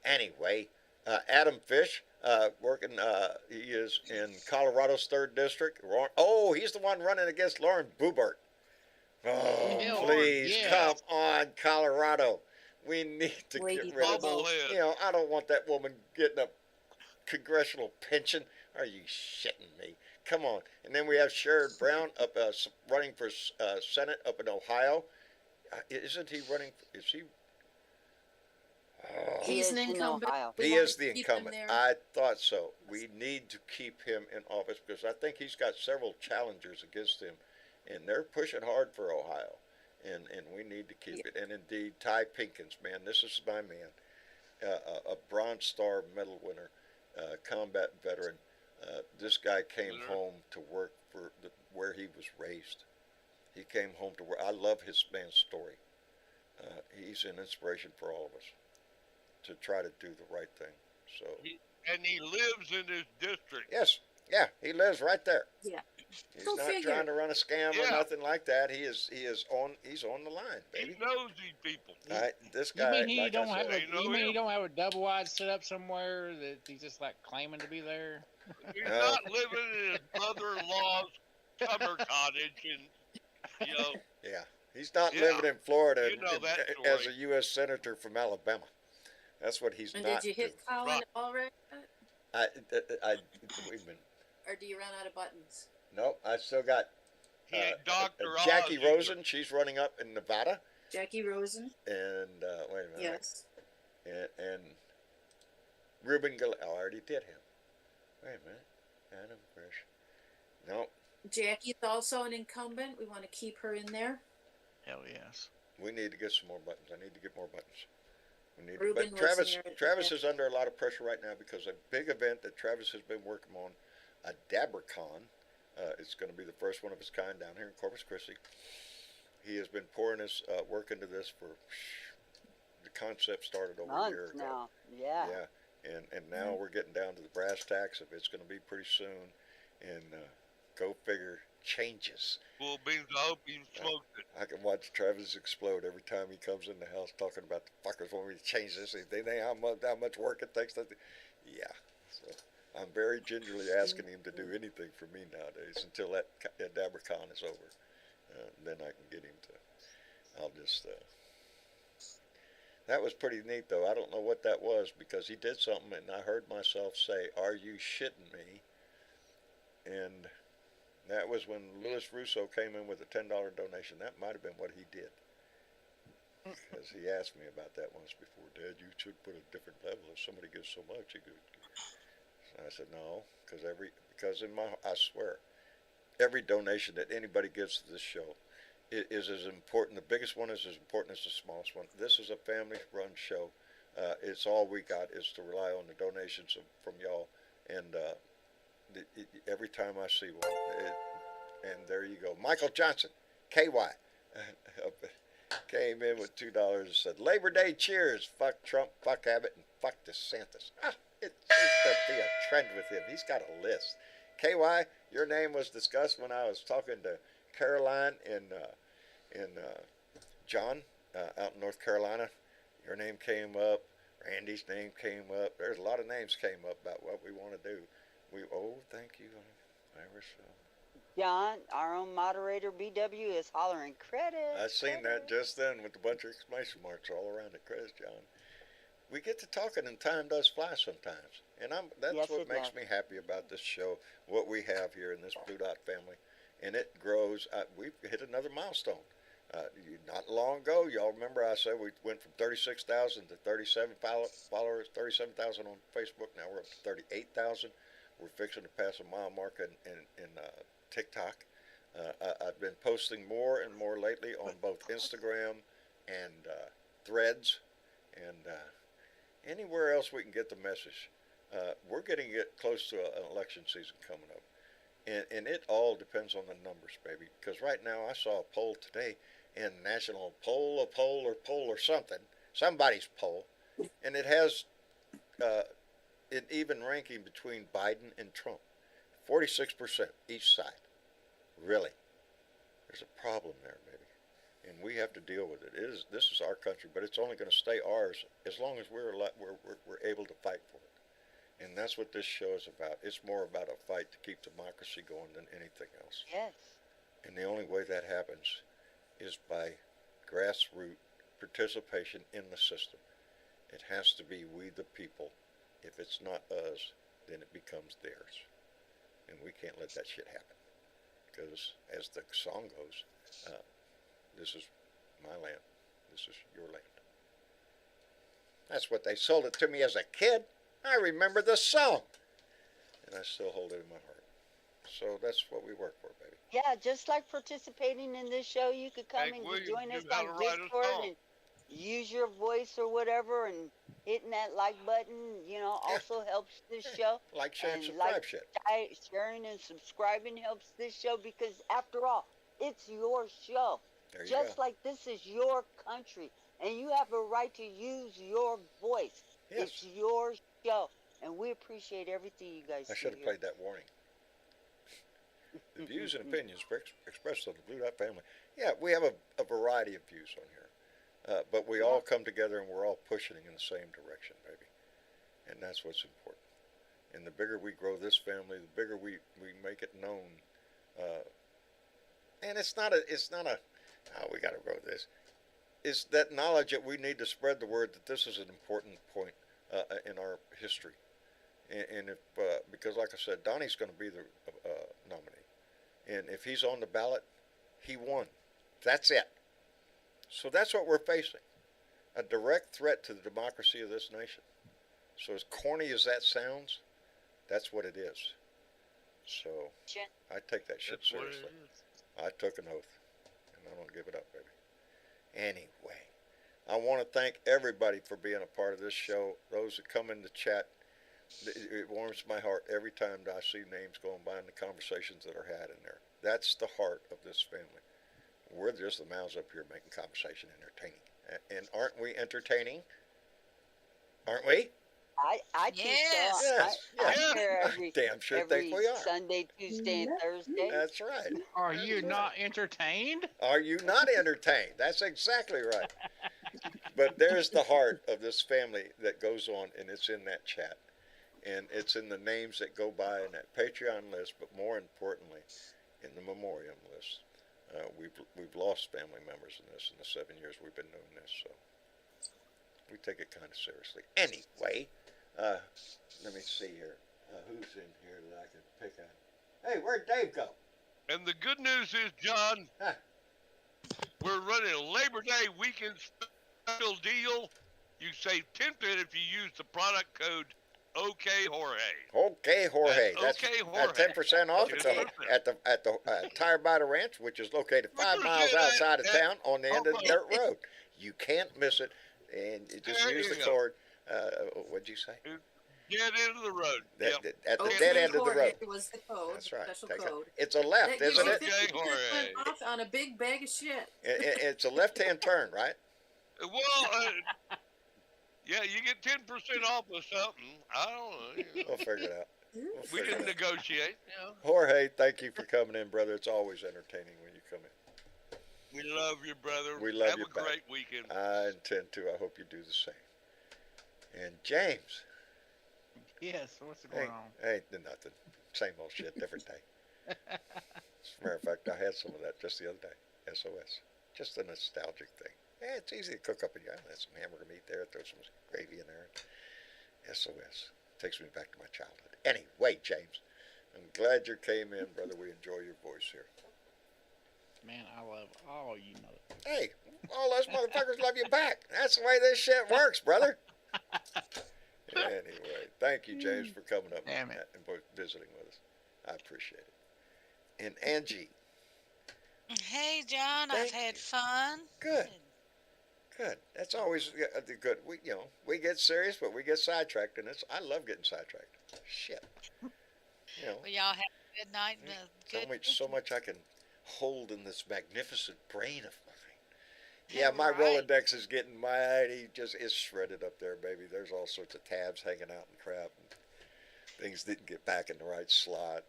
Anyway, Adam Fish, working. He is in Colorado's 3rd district. Oh, he's the one running against Lauren Boebert. Oh, Yeah, please yeah. come on, Colorado. We need to Lady get rid of Bubblehead. those. You know, I don't want that woman getting a congressional pension. Are you shitting me? Come on. And then we have Sherrod Brown up running for Senate up in Ohio. Isn't he running? Is he? Oh. He's an is in incumbent. Ohio. We He wanna is the keep him incumbent. there. I thought so. We need to keep him in office because I think he's got several challengers against him, and they're pushing hard for Ohio, and we need to keep it. And indeed, Ty Pinkins, man, this is my man, a Bronze Star Medal winner, combat veteran. This guy came home to work for where he was raised. He came home to work. I love his man's story. He's an inspiration for all of us to try to do the right thing. So And he lives in his district. yes, yeah, he lives right there. Yeah. He's Go not figure. trying to run a scam or Yeah. nothing like that. He's on the line, He baby. knows these people. All right, this You guy, mean he like don't I have said, a? They know You mean he him. don't have a double wide set up somewhere that he's just like claiming to be there? He's No. not living in his mother-in-law's summer cottage, and yeah, he's not Yeah, living in Florida you know that as a story. U.S. senator from Alabama. That's what he's And not did you hit doing. Colin already? We've been. Or do you run out of buttons? Nope, I still got he ain't Dr. Jackie Oz either. Rosen. She's running up in Nevada, Jackie Rosen? and wait a minute. Yes. And Ruben Gallego. Oh, I already did him. Wait a minute. Adam Fish. No, Jackie's also an incumbent. We want to keep her in there. Hell yes. we need to get some more buttons. I need to get more buttons. We need Ruben but was in Travis there. is under a lot of pressure right now because a big event that Travis has been working on, a DabraCon, it's going to be the first one of its kind down here in Corpus Christi. He has been pouring his work into this for the concept started over a year Months ago. now. Yeah. Yeah, and now we're getting down to the brass tacks of it's going to be pretty soon, and go figure, changes. Cool beans, I hope you smoked it. I can watch Travis explode every time he comes in the house talking about the fuckers want me to change this. They know how much work it takes. Yeah, so I'm very gingerly asking him to do anything for me nowadays until that DabraCon is over. Then I can get him to. I'll just. That was pretty neat, though. I don't know what that was because he did something, and I heard myself say, "Are you shitting me?" And that was when Louis Russo came in with a $10 donation. That might have been what he did. Because he asked me about that once before. Dad, you should put a different level. If somebody gives so much, you could. So And I said, no, because in my, I swear, every donation that anybody gives to this show is as important. The biggest one is as important as the smallest one. This is a family-run show. It's all we got is to rely on the donations from y'all. And every time I see one, and there you go. Michael Johnson, KY, came in with $2 and said, Labor Day cheers. Fuck Trump, fuck Abbott, and fuck DeSantis. It seems to be a trend with him. He's got a list. KY, your name was discussed when I was talking to Caroline and John out in North Carolina. Your name came up. Randy's name came up. There's a lot of names came up about what we want to do. Thank you, Irish. John, our own moderator, BW, is hollering credit. I seen that just then with a bunch of exclamation marks all around it. Credit, John. We get to talking and time does fly sometimes. And that's Yes, what it makes does. me happy about this show, what we have here in this Blue Dot family. And it grows. We've hit another milestone. Not long ago, y'all remember I said we went from 36,000 to 37 followers, 37,000 on Facebook. Now we're up to 38,000. We're fixing to pass a mile mark in TikTok. I've been posting more and more lately on both Instagram and Threads and anywhere else we can get the message. We're getting close to an election season coming up. And it all depends on the numbers, baby. Because right now I saw a poll today in National Poll or something, somebody's poll, and it has an even ranking between Biden and Trump. 46% each side. Really. There's a problem there, baby. And we have to deal with it. This is our country, but it's only going to stay ours as long as we're able to fight for it. And that's what this show is about. It's more about a fight to keep democracy going than anything else. Yes. And the only way that happens is by grassroots participation in the system. It has to be we the people. If it's not us, then it becomes theirs. And we can't let that shit happen. Because as the song goes, this is my land. This is your land. That's what they sold it to me as a kid. I remember the song. And I still hold it in my heart. So that's what we work for, baby. Yeah, just like participating in this show, you could come Hank and Williams join us knew how on to write a Discord song. and use your voice or whatever, and hitting that like button, also helps this show. Like, share, and And subscribe shit. Sharing and subscribing helps this show because, after all, it's your show. There you Just go. like this is your country, and you have a right to use your voice. Yes. It's your show, and we appreciate everything you guys I do should have here. played that warning. The views and opinions expressed on the Blue Dot family. Yeah, we have a variety of views on here. But we all come together and we're all pushing in the same direction, baby. And that's what's important. And the bigger we grow this family, the bigger we make it known. And it's not a, we got to grow this. It's that knowledge that we need to spread the word that this is an important point in our history. And if, because like I said, Donnie's going to be the nominee. And if he's on the ballot, he won. That's it. So that's what we're facing. A direct threat to the democracy of this nation. So as corny as that sounds, that's what it is. So I take that shit That's what it seriously. is. I took an oath, and I don't give it up, baby. Anyway, I want to thank everybody for being a part of this show. Those that come in the chat, it warms my heart every time that I see names going by and the conversations that are had in there. That's the heart of this family. We're just the mouths up here making conversation entertaining. And aren't we entertaining? Aren't we? I think Yes. so. Yes, I'm yes. here every, Damn sure every think we are. Sunday, Tuesday, and Thursday. That's right. Are That's you right. not entertained? Are you not entertained? That's exactly right. But there's the heart of this family that goes on, and it's in that chat. And it's in the names that go by in that Patreon list, but more importantly, in the memoriam list. We've lost family members in this in the 7 years we've been doing this, so we take it kind of seriously. Anyway, let me see here. Who's in here that I can pick on? Hey, where'd Dave go? And the good news is, John, Huh. we're running a Labor Day weekend special deal. You save 10% if you use the product code OK Jorge. Okay, Jorge. That's OK Jorge. 10% off. It's 10%. at the Tire by the Ranch, which is located 5 miles 10% outside of at- town on the end of the okay. dirt road. You can't miss it, and you just There use you the go. code. What'd you say? Get into the road. That- Yep. At the Okay, dead end of the Jorge road. was the code. That's right. Special Take code. It's a left, That gives isn't you it? 50% Jorge. off on a big bag of shit. It's a left-hand turn, right? Well, yeah, you get 10% off of something. I don't know. We'll figure it out. We didn't negotiate. Jorge, thank you for coming in, brother. It's always entertaining when you come in. We love you, brother. We love Have you a back. great weekend. I intend to. I hope you do the same. And James. Yes, what's going on? Ain't nothing. Same old shit, different day. As a matter of fact, I had some of that just the other day. SOS. Just a nostalgic thing. Yeah, it's easy to cook up in your island. Some hamburger meat there, throw some gravy in there. SOS. Takes me back to my childhood. Anyway, James, I'm glad you came in, brother. We enjoy your voice here. Man, I love all you know. Hey, all those motherfuckers love you back. That's the way this shit works, brother. Anyway, thank you, James, for coming up Damn it. and visiting with us. I appreciate it. And Angie, Hey, John, Thank I've had you. fun. good. Good. That's always good. We get serious, but we get sidetracked, and I love getting sidetracked. Shit. Well, y'all have a good night and a good So weekend. much I can hold in this magnificent brain of mine. Yeah, my Right. Rolodex is getting mighty, it's shredded up there, baby. There's all sorts of tabs hanging out and crap. And things didn't get back in the right slot.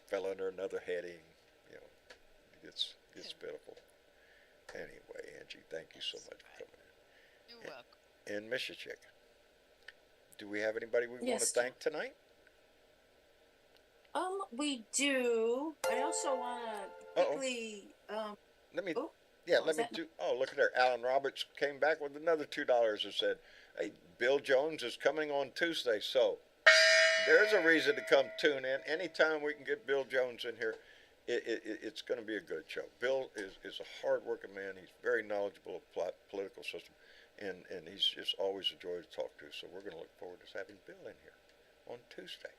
Fell under another heading. It's pitiful. Anyway, Angie, thank you so much for coming You're Yeah. welcome. in. And Mr. Chick, do we have anybody we want to Yes. thank tonight? We do. I also want to Uh-oh. quickly, Let me, Oh, yeah, what let was me that? do. Oh, look at there. Alan Roberts came back with another $2 and said, "Hey, Bill Jones is coming on Tuesday, so there's a reason to come tune in. Anytime we can get Bill Jones in here, it's going to be a good show. Bill is a hard-working man. He's very knowledgeable of political system, and he's just always a joy to talk to. So we're going to look forward to having Bill in here on Tuesday.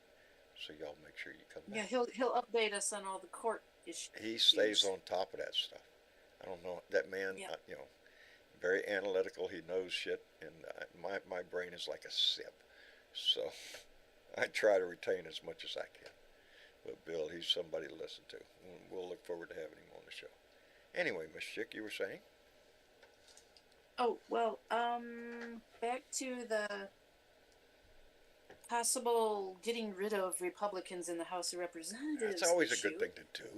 So y'all make sure you come yeah, back. he'll update us on all the court issues. He stays on top of that stuff. I don't know that man. Yeah. Very analytical. He knows shit, and my brain is like a sieve. So I try to retain as much as I can. But Bill, he's somebody to listen to. We'll look forward to having him on the show. Anyway, Miss Chick, you were saying? Oh, well, back to the possible getting rid of Republicans in the House of Representatives. That's always a issue. good thing to do.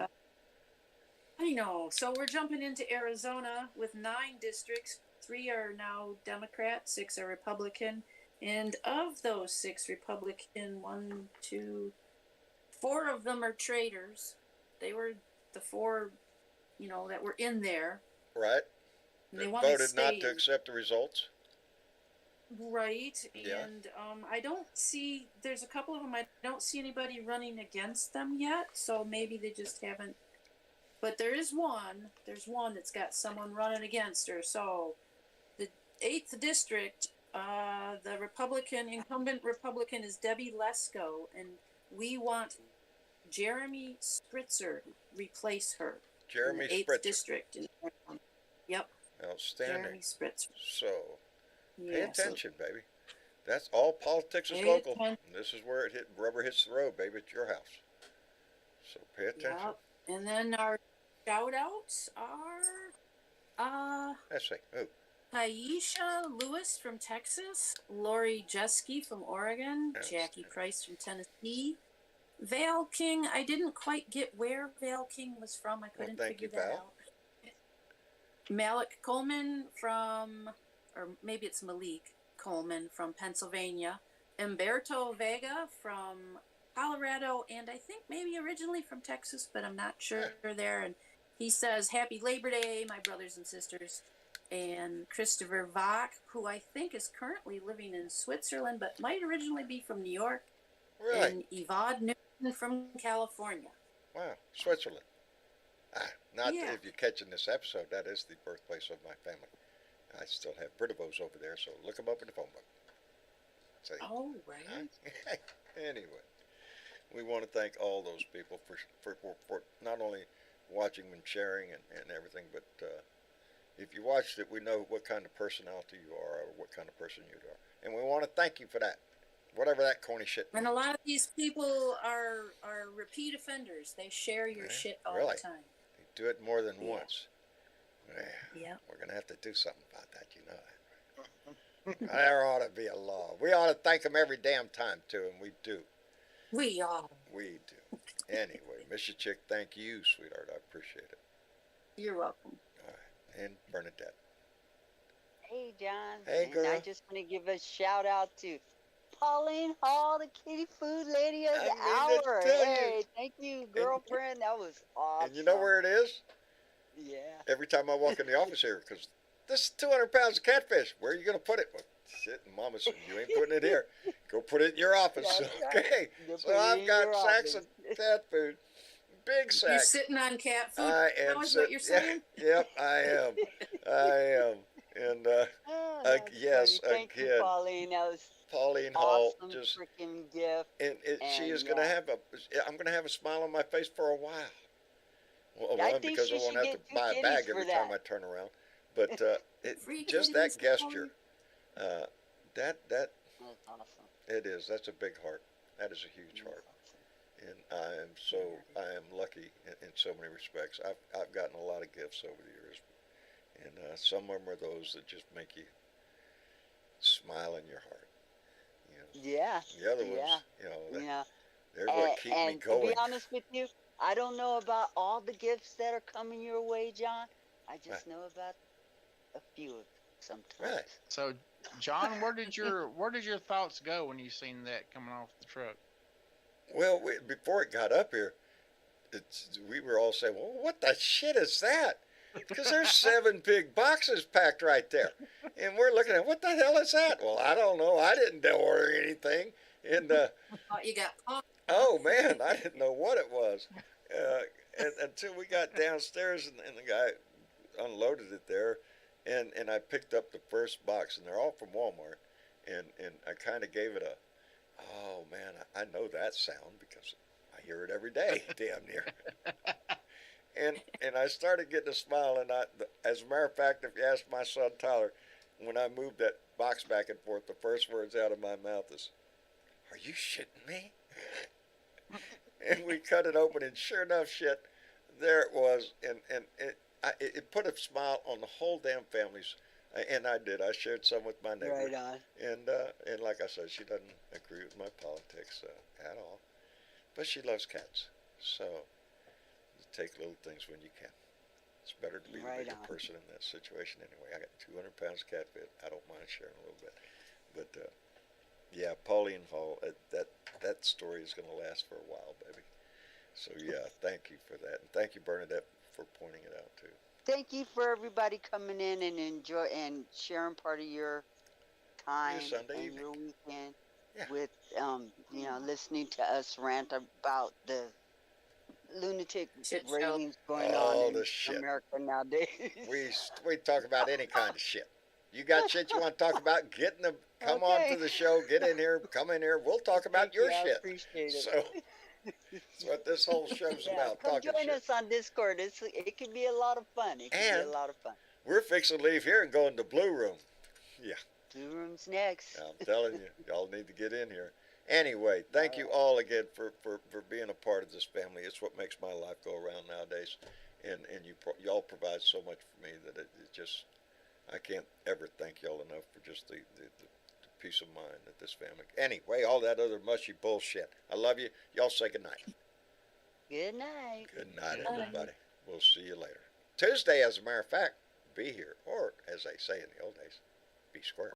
I know. So we're jumping into Arizona with 9 districts. 3 are now Democrat, 6 are Republican. And of those 6 Republican, 4 of them are traitors. They were the 4, that were in there. Right? And they That want to voted not stay. to accept the results. Right. Yeah. And I don't see, there's a couple of them, I don't see anybody running against them yet. So maybe they just haven't. But there's one that's got someone running against her. So the 8th district, the incumbent Republican is Debbie Lesko, and we want Jeremy Spritzer replace her. Jeremy in the 8th Spritzer. district. Yep, Outstanding. Jeremy Spritzer. So pay Yeah, so attention, baby. That's all politics is Pay local. atten- And this is where rubber hits the road, baby. It's your house. So pay attention. Yep. And then our shout outs are Let's see. Oh, Taisha Lewis from Texas, Lori Jeske from Oregon, Jackie Outstanding. Price from Tennessee, Val King. I didn't quite get where Val King was from. I couldn't thank figure you, that Val. out. Malik Coleman from, or maybe it's Malik Coleman from Pennsylvania, Umberto Vega from Colorado, and I think maybe originally from Texas, but I'm not sure there. And he says, "Happy Labor Day, my brothers and sisters." And Christopher Vach, who I think is currently living in Switzerland, but might originally be from New York. really? And Yvonne Newton from California. Wow. Switzerland. Not Yeah. if you're catching this episode, that is the birthplace of my family. I still have Britovos over there, so look them up in the phone book. See? Oh, right. Anyway, we want to thank all those people for not only watching and sharing and everything, but if you watched it, we know what kind of personality you are or what kind of person you are. And we want to thank you for that. Whatever that corny shit means. And a lot of these people are repeat offenders. They share your shit all really? the time. They do it more than Yeah. once. Yeah. We're going to have to do something about that, you know that. There ought to be a law. We ought to thank them every damn time, too, and we do. We are. We do. Anyway, Mr. Chick, thank you, sweetheart. I appreciate it. You're welcome. All right. And Bernadette. Hey, John. Hey, and girl. I just want to give a shout out to Pauline Hall, the kitty food lady of the I mean to hour. tell you. Hey, thank you, girlfriend. That was awesome. And you know where it is? Yeah. Every time I walk in the office here, because this is 200 pounds of catfish. Where are you going to put it? Well, shit, Mama said, you ain't putting it here. Go put it in your office. That's right. Okay. You So put it I've in got your sacks office. of cat food. Big You're sacks. sitting on cat food. I am That was what you're saying? Yep, I am. I am. And Oh, that's yes, funny. Thank you, again, Pauline. That was Pauline Hall awesome just, freaking gift. and she And, is going to yeah. I'm going to have a smile on my face for a while. Well, I one, think because she I won't should have to get 2 buy a kitties bag for every that. time I turn around. But Free just kitties, that gesture, Oh. that That's awesome. it is. That's a big heart. That is a huge heart. And I am lucky in so many respects. I've gotten a lot of gifts over the years, and some of them are those that just make you smile in your heart. You know, Yeah. the other Yeah. ones, you know, Yeah. they're what keep me And to going. be honest with you, I don't know about all the gifts that are coming your way, John. I just know about a few of them sometimes. Right. So, John, where did your thoughts go when you seen that coming off the truck? Well, before it got up here, we were all saying, "Well, what the shit is that?" Because there's 7 big boxes packed right there, and we're looking at what the hell is that? Well, I don't know. I didn't order anything, and Oh, you got oh man, I didn't know what it was, until we got downstairs and the guy unloaded it there, and I picked up the first box, and they're all from Walmart, and I kind of gave it a, oh man, I know that sound because I hear it every day, damn near. And I started getting a smile, and as a matter of fact, if you ask my son Tyler, when I moved that box back and forth, the first words out of my mouth is, "Are you shitting me?" And we cut it open, and sure enough, shit, there it was, and it put a smile on the whole damn family's. And I did. I shared some with my neighbor. Right on. And like I said, she doesn't agree with my politics at all, but she loves cats. So you take little things when you can. It's better to be the Right bigger on. person in that situation anyway. I got 200 pounds of cat food. I don't mind sharing a little bit, but yeah, Pauline Hall. That story is going to last for a while, baby. So yeah, thank you for that, and thank you, Bernadette, for pointing it out too. Thank you for everybody coming in and enjoy and sharing part of your time Sunday and evening. your weekend Yeah. with listening to us rant about the lunatic Shit show. ratings going All on the in shit. America nowadays. We talk about any kind of shit. You got shit you want to talk about? Come on Okay. to the show. Get in here. Come in here. We'll talk about Thank your you, I shit. appreciate it. So that's what this whole show's Yeah, about. come Talking join shit. us on Discord. It can be a lot of fun. It can be And- a lot of fun. We're fixing to leave here and go in the blue room. Yeah, 2 rooms next. I'm telling you, y'all need to get in here. Anyway, thank you all again for being a part of this family. It's what makes my life go around nowadays, and y'all provide so much for me that it just, I can't ever thank y'all enough for just the peace of mind that this family. Anyway, all that other mushy bullshit. I love you. Y'all say good night. Good night. Good night, Good night. everybody. We'll see you later. Tuesday, as a matter of fact, be here, or as they say in the old days, be square.